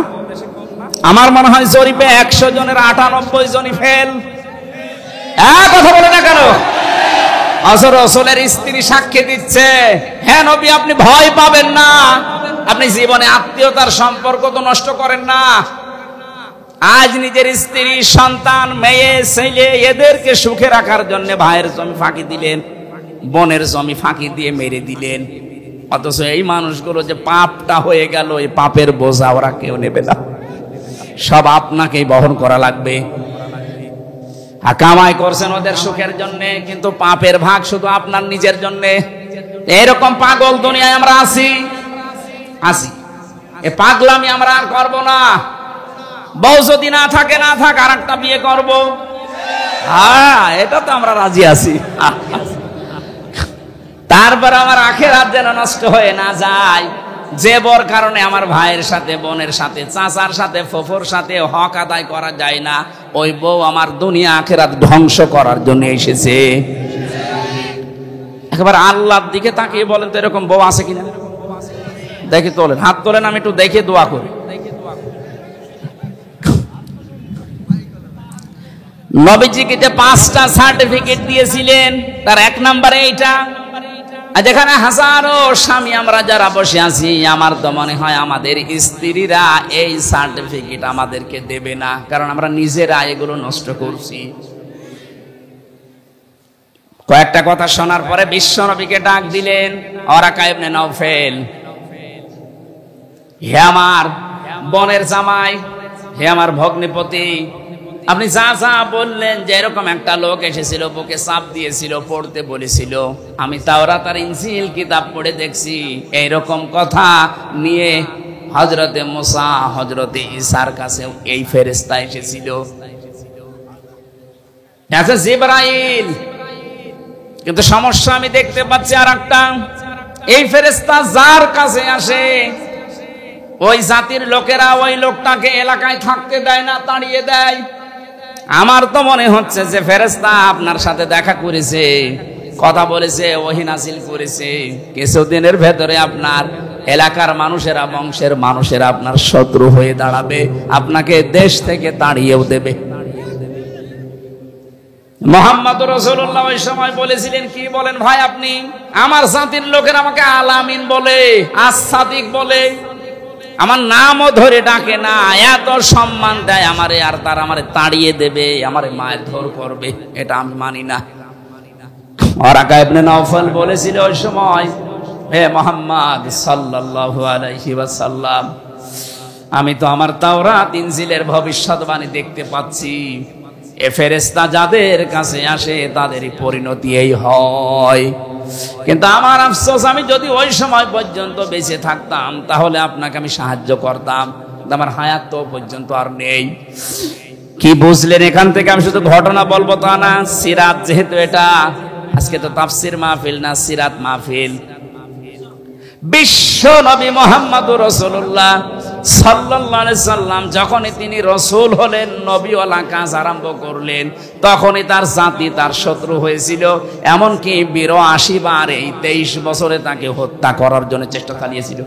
A: আমার মনে হয় জরিপে 100 জনের 98 জনই ফেল। কথা বলে না কেন? রাসূলের স্ত্রী সাক্ষী দিচ্ছে, হ্যাঁ নবী আপনি ভয় পাবেন না, আপনি জীবনে আত্মীয়তার সম্পর্ক তো নষ্ট করেন না। আজ নিজের স্ত্রী, সন্তান, মেয়ে, ছেলে এদেরকে সুখে রাখার জন্য ভাইয়ের জমি ফাঁকি দিলেন, বোনের জমি ফাঁকি দিয়ে মেরে দিলেন। অথচ এই মানুষগুলো যে পাপটা হয়ে গেল, এই পাপের বোঝা ওরা কেউ নেবে না, সব আপনাকেই বহন করা লাগবে। কামাই করছেন ওদের সুখের জন্য, কিন্তু পাপের ভাগ শুধু আপনার নিজের জন্য। এরকম পাগল দুনিয়ায় আমরা আছি। এ পাগলামি আমরা আর করবো না। বউ যদি না থাকে, না থাক, আর একটা বিয়ে করবো, হ্যাঁ এটা তো আমরা রাজি আছি। তারপর আমার আখিরাত যেন নষ্ট হয়ে না যায়, যে বর কারণে আমার ভাইয়ের সাথে, বোনের সাথে, চাচার সাথে, ফুফুর সাথে হক আদায় করা যায় না, ওই বউ আমার দুনিয়া আখিরাত ধ্বংস করার জন্য এসেছে। একবার আল্লাহর দিকে তাকিয়ে বলেন তো এরকম বউ আছে কিনা? দেখে তোলেন, হাত তোলেন, আমি একটু দেখে দোয়া করি। নবীজিকে 5টা সার্টিফিকেট দিয়েছিলেন, তার 1 নম্বরে এইটা। আর যেখানে হাজারো স্বামী আমরা যারা বসে আছি, আমার তো মনে হয় আমাদের স্ত্রীরা এই সার্টিফিকেট আমাদেরকে দেবে না, কারণ আমরা নিজেরা এগুলো নষ্ট করছি। কয়েকটা কথা শোনার পরে বিশ্বনবীকে ডাক দিলেন, ওয়ারাকা ইবনে নওফেল, হে আমার বোনের জামাই, হে আমার ভগ্নিপতি, আপনি যা যা বললেন যে এরকম একটা লোক এসেছিল, বুকে চাপ দিয়েছিল, পড়তে বলেছিল, আমি তাওরাত আর ইনজিল কিতাব পড়ে দেখছি এইরকম কথা নিয়ে হযরতে মুসা, হযরতে ঈসার কাছে এই ফেরেশতা এসেছিল। আচ্ছা জিবরাইল, কিন্তু সমস্যা আমি দেখতে পাচ্ছি আর একটা, এই ফেরেশতা যার কাছে আসে ওই জাতির লোকেরা ওই লোকটাকে এলাকায় থাকতে দেয় না, তাড়িয়ে দেয়। আমার তো মনে হচ্ছে যে ফেরেশতা আপনার সাথে দেখা করেছে, কথা বলেছে, ওহী নাযিল করেছে, কিছুদিনের ভেতরে আপনার এলাকার মানুষেরা, বংশের মানুষেরা আপনার শত্রু হয়ে দাঁড়াবে, আপনাকে দেশ থেকে তাড়িয়েও দেবে। মুহাম্মদ রাসূলুল্লাহ ওই সময় বলেছিলেন, কি বলেন ভাই আপনি? আমার জাতির লোকেরা আমাকে আলামিন বলে, আস-সাদিক বলে, আমার নামও ধরে ডাকে না, এত সম্মান দেয় আমারে, আর তার আমারে তাড়িয়ে দেবে, আমারে মারধর করবে, এটা আমি মানি না। ওয়ারাকা ইবনে নওফল বলেছিল ওই সময়, হে মুহাম্মদ সাল্লাল্লাহু আলাইহি ওয়াসাল্লাম, আমি তো আমার তাওরাত ইনজিলের ভবিষ্যৎবাণী দেখতে পাচ্ছি, এ ফেরেশতা যাদের কাছে আসে তাদেরই পরিণতি এই হয়। কিন্তু আমার আফসোস, আমি যদি ওই সময় পর্যন্ত বেঁচে থাকতাম তাহলে আপনাকে আমি সাহায্য করতাম, আমার হায়াত তো পর্যন্ত আর নেই। কি বুঝলেন এখান থেকে? আমি শুধু ঘটনা বলবো তা না, সিরাত যেহেতু এটা, আজকে তো তাফসীর মাহফিল না, সিরাত মাহফিল। বিশ্ব নবী মুহাম্মদুর রাসূলুল্লাহ সাল্লাল্লাহু আলাইহি সাল্লাম যখনই তিনি রাসূল হলেন, নবীওয়ালা কাজ আরম্ভ করলেন, তখনই তার জাতি তার শত্রু হয়েছিল। এমনকি 82 বার এই 23 বছরে তাকে হত্যা করার জন্য চেষ্টা চালিয়েছিল।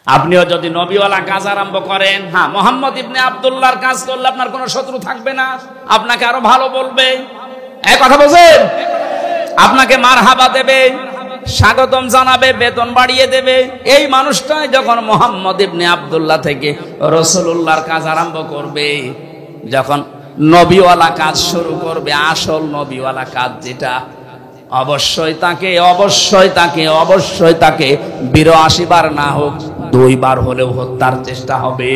A: আপনিও যদি নবীওয়ালা কাজ আরম্ভ করেন, হ্যাঁ, মুহাম্মদ ইবনে আব্দুল্লাহর কাজ করলে আপনার কোনো শত্রু থাকবে না, আপনাকে আরো ভালো বলবে, এই কথা বলেন, আপনাকে মারহাবা দেবে, স্বাগতম জানাবে, বেতন বাড়িয়ে দেবে। এই মানুষটাই যখন মুহাম্মদ ইবনে আব্দুল্লাহ থেকে রাসূলুল্লাহর কাজ আরম্ভ করবে, যখন নবীওয়ালা কাজ শুরু করবে, আসল নবীওয়ালা কাজ যেটা, অবশ্যই তাকে 82 বার না হোক 2 বার হলেও হত্যার চেষ্টা হবে।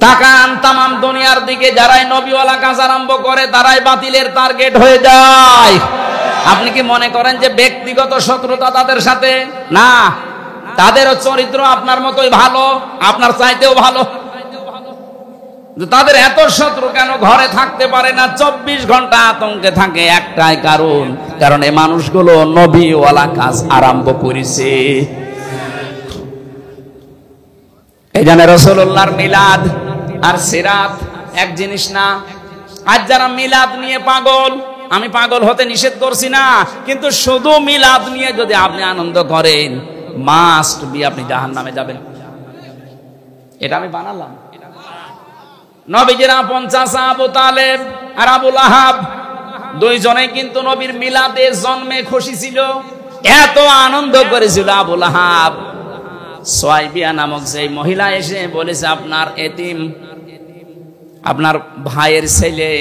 A: তাকান তামাম দুনিয়ার দিকে, যারাই নবীওয়ালা কাজ আরম্ভ করে তারাই বাতিলের টার্গেট হয়ে যায়। আপনি কি মনে করেন যে ব্যক্তিগত শত্রুতা তাদের সাথে? না, তাদেরও চরিত্র আপনার মতোই ভালো, আপনার চাইতেও ভালো। তাদের এত শত্রু কেন? ঘরে থাকতে পারে না, 24 ঘন্টা আতঙ্কে থাকে, একটাই কারণ এই মানুষগুলো নবীওয়ালা কাজ আরম্ভ করেছে। এই জন্য রাসূলুল্লাহর মিলাদ আর সিরাত এক জিনিস না। আজ যারা মিলাদ নিয়ে পাগল, আমি পাগল হতে নিষেধ করছি না, কিন্তু শুধু মিলাদ নিয়ে যদি আপনি আনন্দ করেন, মাস্ট বি আপনি জাহান্নামে যাবেন। এটা আমি বানালাম। নবীজির আপন চাচা আবু তালেব আর আবু লাহাব, দুইজনেই কিন্তু নবীর মিলাদে জন্মে খুশি ছিল, এত আনন্দ করেছিল। আবু লাহাব, সুয়াইবিয়া নামক সেই মহিলা এসে বলেছে, আপনার এতিম, আপনার ভাইয়ের ছেলে,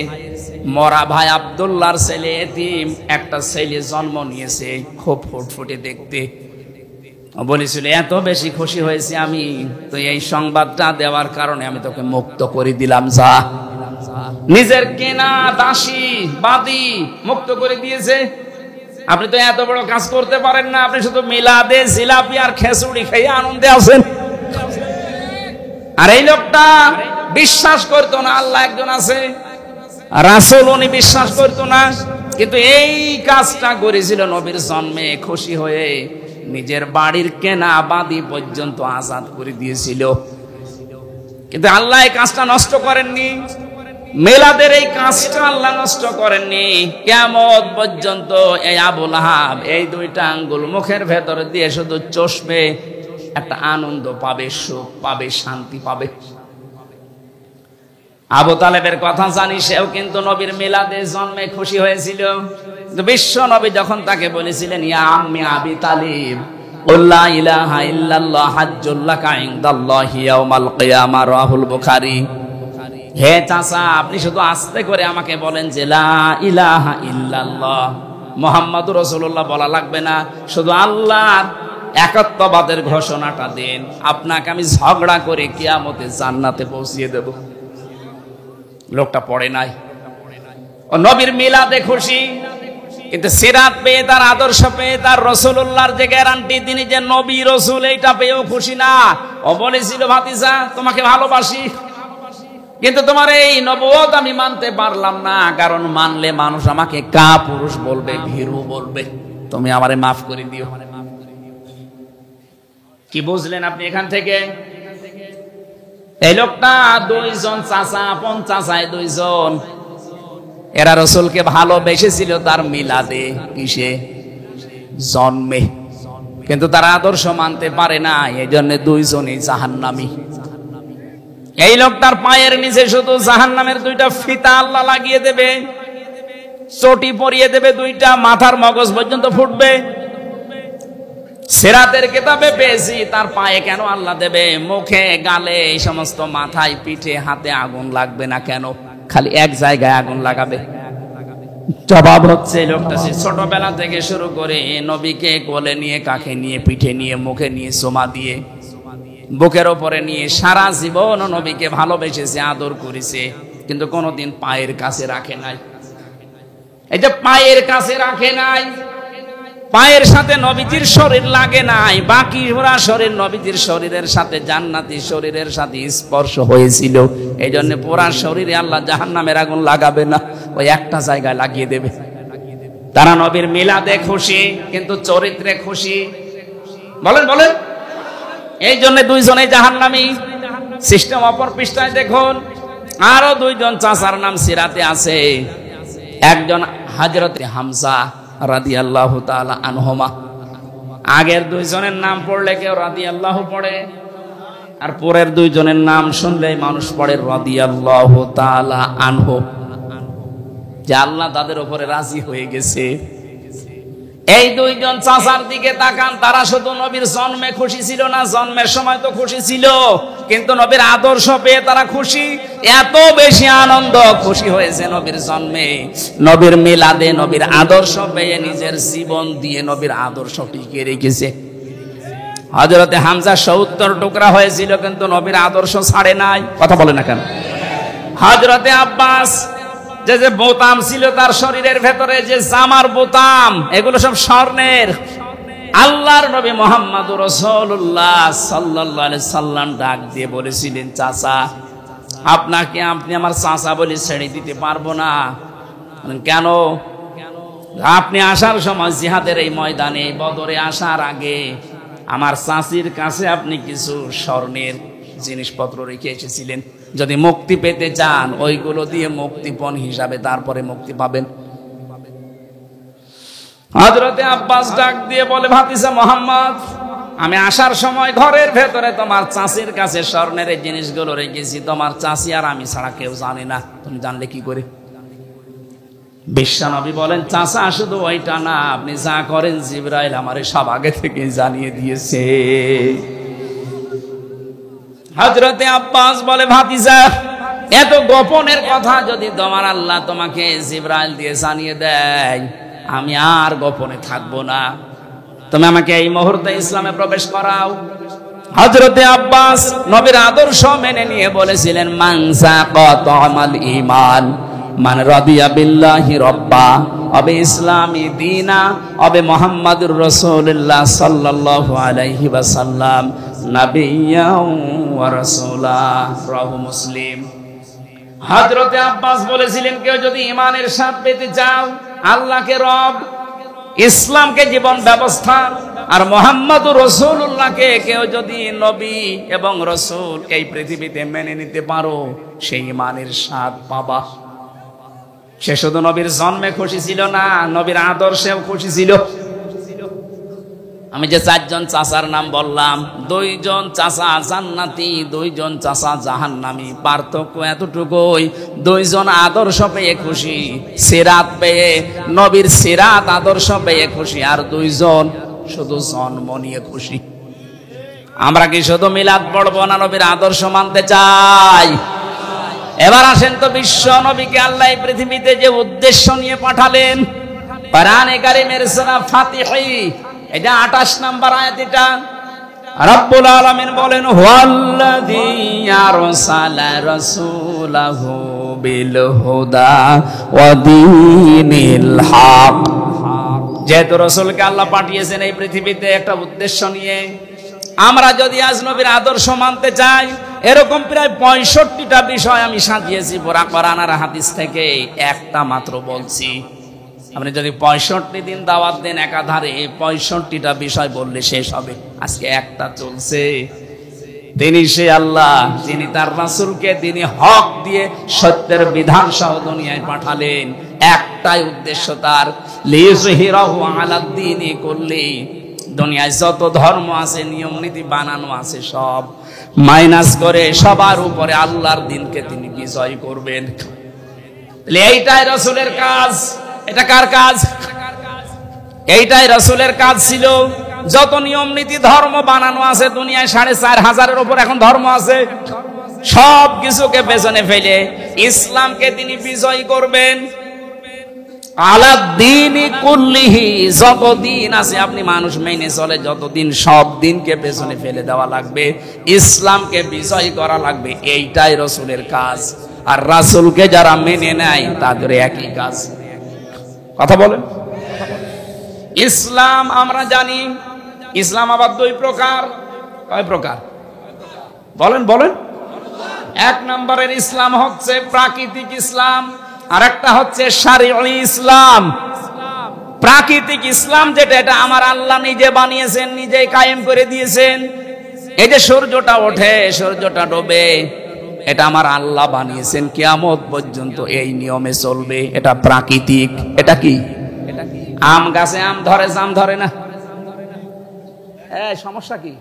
A: মরা ভাই আব্দুল্লাহর ছেলে এতিম, একটা ছেলে জন্ম নিয়েছে, খুব ফুটফুটে দেখতে। বলেছিল, এত বেশি খুশি হয়েছে আমি, তো এই সংবাদটা দেওয়ার কারণে আমি তোকে মুক্ত করে দিলাম, যা। নিজের কেনা দাসী বাদী মুক্ত করে দিয়েছে। আপনি তো এত বড় কাজ করতে পারেন না, আপনি শুধু মিলাদে জিলাপি আর খেচুড়ি খেয়ে আনন্দে আছেন। আর এই লোকটা বিশ্বাস করতো না আল্লাহ একজন আছে, রাসূল উনি বিশ্বাস করতো না, কিন্তু এই কাজটা করেছিল নবীর জন্মে খুশি হয়ে। নিজের বাড়ির কেনা আবাদি পর্যন্ত আজাদ করে দিয়েছিল। কিন্তু আল্লাহ এই কাজটা নষ্ট করেননি, মিলাদের এই কাজটা আল্লাহ নষ্ট করেননি। কিয়ামত পর্যন্ত এই আবু লাহাব এই দুইটা আঙ্গুল মুখের ভেতর দিয়ে শুধু চষবে, একটা আনন্দ পাবে, সুখ পাবে, শান্তি পাবে। আবু তালেবের কথা জানি, সেও কিন্তু নবীর মিলাদে জন্মে খুশি হয়েছিল। বিশ্ব নবী যখন তাকে বলেছিলেন, ইয়া আম্মি আবি তালিব লা ইলাহা ইল্লাল্লাহ হাজ্জুল লাকা ইনদাল্লাহি ইয়াউমাল কিয়ামা, রাহুল বুখারী, হে চাচা আপনি শুধু আস্তে করে আমাকে বলেন যে লা ইলাহা ইল্লাল্লাহ, মুহাম্মাদুর রাসূলুল্লাহ বলা লাগবে না, শুধু আল্লাহর একাত্মবাদের ঘোষণাটা দেন, আপনাকে আমি ঝগড়া করে কিয়ামতে জান্নাতে পৌঁছিয়ে দেব। লোকটা পড়ে নাই, ও নবীর মিলাদে খুশি, কিন্তু সিরাত পেয়ে, তার আদর্শ পেয়ে, তার রাসূলুল্লাহর যে গ্যারান্টি তিনি যে নবী রাসূল, এইটা পেয়েও খুশি না। ও বলেছিল, ভাতিজা তোমাকে ভালোবাসি, কিন্তু তোমার এই নবুয়ত আমি মানতে পারলাম না, কারণ মানলে মানুষ আমাকে কাপুরুষ বলবে, ভীরু বলবে, তুমি আমারে মাফ করে দিও। কি বুঝলেন আপনি এখান থেকে? এই লোকটা দুইজন চাচা, আপন চাচায় দুইজন, এরা রাসূলকে ভালোবেসেছিল তার মিলাদে, কিসে? জন্মে, কিন্তু তার আদর্শ মানতে পারে না, এই জন্য দুইজনই জাহান্নামী। এই লোকটার পায়ের নিচে শুধু জাহান্নামের দুইটা ফিতা আল্লাহ লাগিয়ে দেবে, চটি পরিয়ে দেবে, দুইটা মাথার মগজ পর্যন্ত ফুটবে। সিরাতের কিতাবে পেয়েছি তার পায়ে কেন আল্লাহ দেবে? মুখে, গালে, এই সমস্ত মাথায়, পিঠে, হাতে আগুন লাগবে না কেন? খালি এক জায়গায় আগুন লাগাবে। জবাব হচ্ছে, লোকটা সে ছোটবেলা থেকে শুরু করে নবীকে কোলে নিয়ে, কাকে নিয়ে, পিঠে নিয়ে, মুখে নিয়ে, সোমা দিয়ে, বুকের ওপরে নিয়ে সারা জীবন নবীকে ভালোবেসেছে, আদর করেছে, কিন্তু কোনোদিন পায়ের কাছে রাখে নাই। এই যে পায়ের কাছে রাখে নাই, পায়ের সাথে নবীজির শরীর লাগে নাই, বাকি পুরা শরীর নবীজির শরীরের সাথে, জান্নাতি শরীরের সাথে স্পর্শ হয়েছিল, এই জন্য পুরা শরীরে আল্লাহ জাহান্নামের আগুন লাগাবে না, ওই একটা জায়গায় লাগিয়ে দেবে। তারা নবীর মিলাদে খুশি, কিন্তু চরিত্রে খুশি। বলেন বলেন, এই জন্য দুইজনে জাহান্নামী। সিস্টেম অপর পৃষ্ঠায় দেখুন, আরো দুইজন চাচার নাম সিরাতে আছে। একজন হযরতে হামজা রাদিয়াল্লাহু তাআলা আনহুমা। আগের দুইজনের নাম পড়লে কেউ রাদিয়াল্লাহু পড়ে, আর পরের দুইজনের নাম শুনলেই মানুষ পড়ে রাদিয়াল্লাহু তাআলা আনহু, যে আল্লাহ তাদের উপরে রাজি হয়ে গেছে। এই দুইজন চাচার দিকে তাকান, তারা শুধু নবীর জন্মে খুশি ছিল না, জন্মের সময় তো খুশি ছিল, কিন্তু নবীর আদর্শ পেয়ে তারা খুশি। এত বেশি আনন্দ, খুশি হয়েছে নবীর জন্মে, নবীর মিলাদে, নবীর আদর্শ পেয়ে নিজের জীবন দিয়ে নবীর আদর্শ টিকিয়ে রেখেছে। হযরতে হামজা ৭০ টুকরা হয়েছিল, কিন্তু নবীর আদর্শ ছাড়ে নাই। কথা বলে না কেন? হযরতে আব্বাস, যে যে বোতাম ছিল তার শরীরের ভেতরে, যে জামার বোতাম, এগুলো সব স্বর্ণের। আল্লাহর নবী মুহাম্মদুর রাসূলুল্লাহ সাল্লাল্লাহু আলাইহি সাল্লাম ডাক দিয়ে বলেছিলেন, চাচা আপনাকে, আপনি আমার চাচা বলে ছেড়ে দিতে পারবো না। কেন? আপনি আসার সময় জিহাদের এই ময়দানে, বদরে আসার আগে আমার চাচির কাছে আপনি কিছু স্বর্ণের জিনিসপত্র রেখে এসেছিলেন, যদি মুক্তি পেতে চান ওইগুলো দিয়ে মুক্তিপণ হিসাবে তারপরে মুক্তি পাবেন। হযরতে আব্বাস ডাক দিয়ে বলে, ভাতিজা মুহাম্মদ, আমি আসার সময় ঘরের ভেতরে তোমার চাচির কাছে স্বর্ণের এই জিনিসগুলো রেখেছি, তোমার চাচি আর আমি ছাড়া কেউ জানে না, তুমি জানলে কি করে? বিশ্বনবী বলেন, চাচা শুধু ওইটা না, আপনি যা করেন জিবরাইল আমারে সব আগে থেকে জানিয়ে দিয়েছে। হযরতে আব্বাস বলে, ভাতিজা এত গোপনের কথা যদি তোমার আল্লাহ তোমাকে জিবরাইল দিয়ে জানিয়ে দেয়, আমি আর গোপনে থাকবো না, তুমি আমাকে এই মুহূর্তে ইসলামে প্রবেশ করাও। হযরতে আব্বাস নবীর আদর্শ মেনে নিয়ে বলেছিলেন, মান যাকা তা'মাল ঈমান মান রাদিয়া বিল্লাহি রাব্বা আবে ইসলামি দীনা আবে মুহাম্মাদুর রাসূলুল্লাহ সাল্লাল্লাহু আলাইহি ওয়াসাল্লাম নাবিয়্যা ওয়া রাসূলা, রাহু মুসলিম। হযরতে আব্বাস বলেছিলেন, কেউ যদি ঈমানের স্বাদ পেতে চাও, আল্লাহকে রব, ইসলামকে জীবন ব্যবস্থা, আর মুহাম্মদুর রাসূলুল্লাহকে কেউ যদি নবী এবং রাসূল এই পৃথিবীতে মেনে নিতে পারো, সেই ঈমানের স্বাদ পাবা। সে শুধু নবীর জন্মে খুশি ছিল না, নবীর আদর্শেও খুশি ছিল। আমি যে 4 জন চাচার নাম বললাম, 2 জন চাচা জান্নাতি, 2 জন চাচা জাহান্নামী। পার্থক্য এতটুকুই, 2 জন আদর্শ পেয়ে খুশি, সিরাত পেয়ে, নবীর সিরাত আদর্শ পেয়ে খুশি, আর 2 জন শুধু জন্ম নিয়ে খুশি। আমরা কি শুধু মিলাদ পড়বো না নবীর আদর্শ মানতে চাই? এবার আসেন তো, বিশ্ব নবীকে আল্লাহ এই পৃথিবীতে যে উদ্দেশ্য নিয়ে পাঠালেন, কোরআনে কারীমের সূরা ফাতিহী, এটা 28 নম্বর আয়াত। এটা রব্বুল আলামিন বলেন, হুয়াল্লাযী আরসালা রাসূলাহু বিল হুদা ওয়া দীনিল হক। যেহেতু রাসূলকে আল্লাহ পাঠিয়েছেন এই পৃথিবীতে একটা উদ্দেশ্য নিয়ে, আমরা যদি আজ নবীর আদর্শ মানতে চাই, এরকম প্রায় 65টা বিষয় আমি সাজিয়েছি পুরা কোরআন আর হাদিস থেকে, একটা মাত্র বলছি। আপনি যদি 65 দিন দাওয়াত দেন একাধারে, 65টা বিষয় বললে শেষ হবে। আজকে একটা চলছে। তিনি সে আল্লাহ যিনি তার রাসূলকে তিনি হক দিয়ে সত্যের বিধান সহ দুনিয়ায় পাঠালেন। একটাই উদ্দেশ্য তার, লিইয়ুযহিরাহু আলাদ দীনি কুল্লি। দুনিয়ায় যত ধর্ম আছে, নিয়ম নীতি বানানো আছে, সব মাইনাস করে সবার উপরে আল্লাহর দ্বীনকে তিনি বিজয় করবেন। এইটাই রাসূলের কাজ। এটা কার কাজ? এইটাই রাসূলের কাজ ছিল। যত নিয়ম নীতি ধর্ম বানানো আছে দুনিয়ায়, 4500-এর উপর এখন ধর্ম আছে, সব কিছুকে পেছনে ফেলে ইসলামকে তিনি বিজয় করবেন। আলাদ্দীনি কুল্লিহি, যত দিন আছে আপনি মানুষ মেনে চলে, যত দিন, সব দিনকে পেছনে ফেলে দেওয়া লাগবে, ইসলামকে বিজয় করা লাগবে। এইটাই রাসূলের কাজ। আর রাসূলকে যারা মেনে নেয় তাদের একই কাজ। কথা বলেন। ইসলাম আমরা জানি, ইসলাম আবার 2 প্রকার। কয় প্রকার? বলেন বলেন। 1 নম্বরের ইসলাম হচ্ছে প্রাকৃতিক ইসলাম, আর একটা হচ্ছে শারঈ ইসলাম। প্রাকৃতিক ইসলাম যেটা, এটা আমার আল্লাহ নিজে বানিয়েছেন, নিজেই কায়েম করে দিয়েছেন। এই যে সূর্যটা ওঠে, সূর্যটা ডোবে, এটা আমার আল্লাহ বানিয়েছেন, কিয়ামত পর্যন্ত এই নিয়মে চলবে। এটা প্রাকৃতিক। এটা কি? আম গাছে আম ধরে, জাম ধরে না। সমস্যা কি?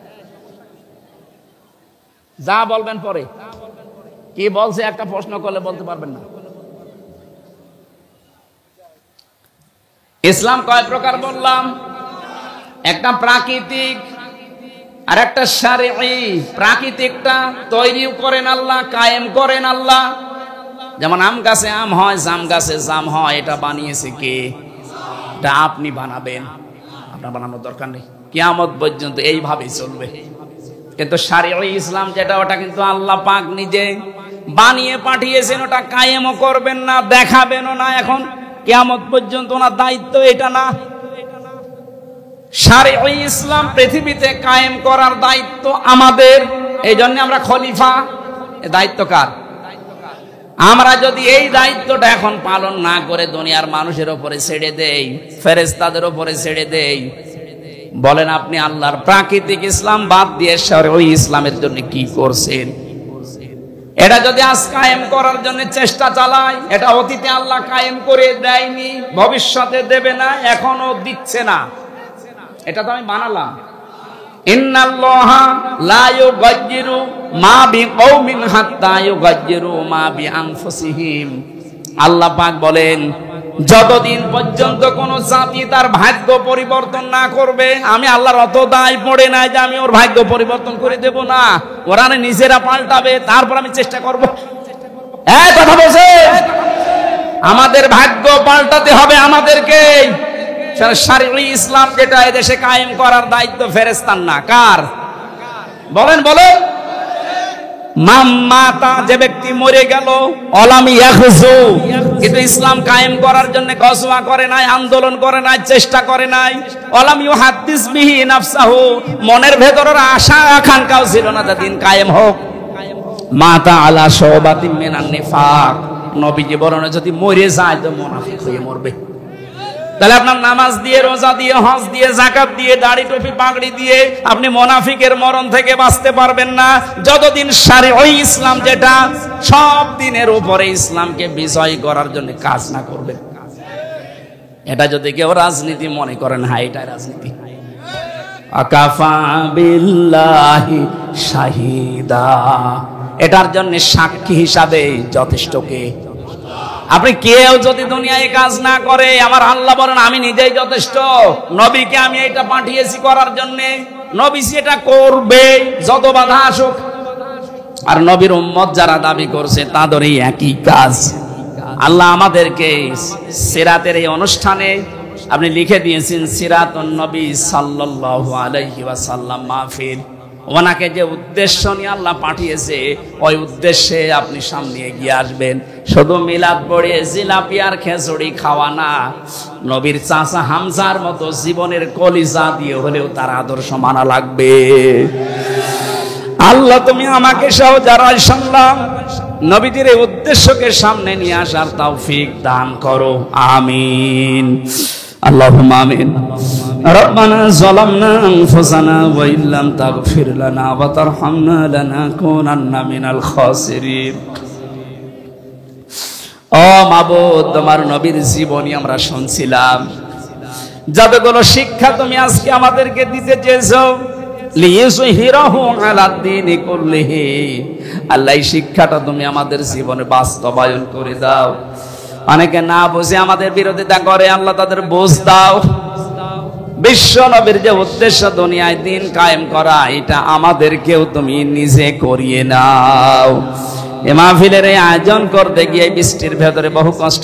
A: যা বলবেন পরে। কি বলছে একটা প্রশ্ন করলে বলতে পারবেন না। ইসলাম কয় প্রকার বললাম? একটা প্রাকৃতিক আর একটা শারঈ। প্রাকৃতিকটা তৈরি করেন আল্লাহ, কায়েম করেন আল্লাহ। যেমন আম গাছে আম হয়, জাম গাছে জাম হয়, এটা বানিয়েছে কে? এটা আপনি বানাবেন, আপনার বানানোর দরকার নেই। কিয়ামত পর্যন্ত এইভাবেই চলবে। কিন্তু শারঈ ইসলাম যেটা, ওটা কিন্তু আল্লাহ পাক নিজে বানিয়ে পাঠিয়েছেন, ওটা কায়েমও করবেন না, দেখাবেনও না। এখন কিয়ামত পর্যন্ত ওনার দায়িত্ব এটা না। শারঈ ইসলাম পৃথিবীতে কায়েম করার দায়িত্ব আমাদের। এই জন্য আমরা খলিফা। এই দায়িত্ব কার? আমরা যদি এই দায়িত্বটা এখন পালন না করে দুনিয়ার মানুষের উপরে ছেড়ে দেই, ফেরেশতাদের উপরে ছেড়ে দেই, বলেন আপনি আল্লাহর প্রাকৃতিক ইসলাম বাদ দিয়ে শারঈ ইসলামের জন্য কি করছেন? এটা যদি আজ কায়েম করার জন্য চেষ্টা চালায়, এটা অতীতে আল্লাহ কায়েম করে দেয়নি, ভবিষ্যতে দেবে না, এখনো দিচ্ছে না। এটা তো আমি বানালাম। ইন্নাল্লাহা লা ইউগায়্যিরু মা বিকওমিন হাত্তা ইউগায়্যিরু মা বিআনফুসিহিম। আল্লাহ পাক বলেন, যতদিন পর্যন্ত কোন জাতি তার ভাগ্য পরিবর্তন না করবে, আমি আল্লাহর অত দায় পড়ে নাই যে আমি ওর ভাগ্য পরিবর্তন করে দেব না। ওরা নিজেরা পাল্টাবে, তারপর আমি চেষ্টা করব। কথা বলছে, আমাদের ভাগ্য পাল্টাতে হবে আমাদেরকে। শারঈ ইসলাম যেটা এদেশে কায়েম করার দায়িত্ব ফেরেশতার না, কার? বলেন বলেন। মাতা, যে ব্যক্তি মরে গেল, অলাম ইয়াখজু, কিন্তু ইসলাম কায়েম করার জন্য গজওয়া করে নাই, আন্দোলন করে নাই, চেষ্টা করে নাই। অলাম ইউহাদ্দিস বিহি নাফসাহু, মনের ভেতরের আশা আকাঙ্ক্ষাও ছিল না যে দিন কায়েম হোক। মাতা আলা শুবাতিন মিনান নিফাক, নবীজি বলেন যদি মরে যায় তো মুনাফিক হয়ে মরবে। তাহলে আপনার নামাজ দিয়ে, রোজা দিয়ে, হজ দিয়ে, যাকাত দিয়ে, দাড়ি টুপি পাগড়ি দিয়ে আপনি মুনাফিকের মরণ থেকে বাঁচতে পারবেন না যতদিন শারঈ ইসলাম, যেটা সব দিনের উপরে ইসলামকে বিজয় করার জন্য কাজ না করবেন। এটা যদি কেউ রাজনীতি মনে করেন, হ্যাঁ এটা রাজনীতি। আকাফা বিল্লাহি শাহিদা, এটার জন্য সাক্ষী হিসাবে যথেষ্ট কে? আপনি কেউ যদি দুনিয়ায় কাজ না করে, আমার আল্লাহ বলেন আমি নিজেই যথেষ্ট। নবীকে আমি এটা পাঠিয়েছি করার জন্য, নবী সেটা করবে যত বাধা আসুক। আর নবীর উম্মত যারা দাবি করছে তাদেরই একই কাজ। আল্লাহ আমাদেরকে সিরাতের এই অনুষ্ঠানে আপনি লিখে দিয়েছেন সিরাতুন নবী সাল্লাল্লাহু আলাইহি ওয়াসাল্লাম মাহফিল। ওনাকে যে উদ্দেশ্য নিয়ে আল্লাহ পাঠিয়েছে, ওই উদ্দেশ্যে আপনি সামনে এগিয়ে আসবেন। শুধু মিলাদ পড়ে জিলাপি আর খেচুড়ি খাওয়া না, নবীর চাচা হামজার মতো জীবনের কলিজা দিয়ে হলেও তার আদর্শ মানা লাগবে। আল্লাহ তুমি আমাকে সহ যারা শুনলাম নবীদের এই উদ্দেশ্যকে সামনে নিয়ে আসার তৌফিক দান করো, আমিন। اللهم آمين. ربنا ظلمنا أنفسنا وإن لم تغفر لنا وترحمنا لنكونن من الخاسرين. ও মাবুদ, তোমার নবীর জীবনী আমরা শুনছিলাম, যতগুলো শিক্ষা তুমি আজকে আমাদেরকে দিতে চেয়েছো, লিইয়ুযহিরাহু আলাদ দীনি কুল্লিহি, আল্লাহ এই শিক্ষাটা তুমি আমাদের জীবনে বাস্তবায়ন করে দাও। অনেকে না বুঝে আমাদের বিরোধিতা করে, আল্লাহ তাদের বুঝ দাও। বিশ্ব নবীর যে উদ্দেশ্য দুনিয়ায় দিন কায়েম করা, এটা আমাদেরকেও তুমি নিজে করিয়ে নাও। এ মাহফিলের এই আয়োজন করতে গিয়ে বৃষ্টির ভেতরে বহু কষ্ট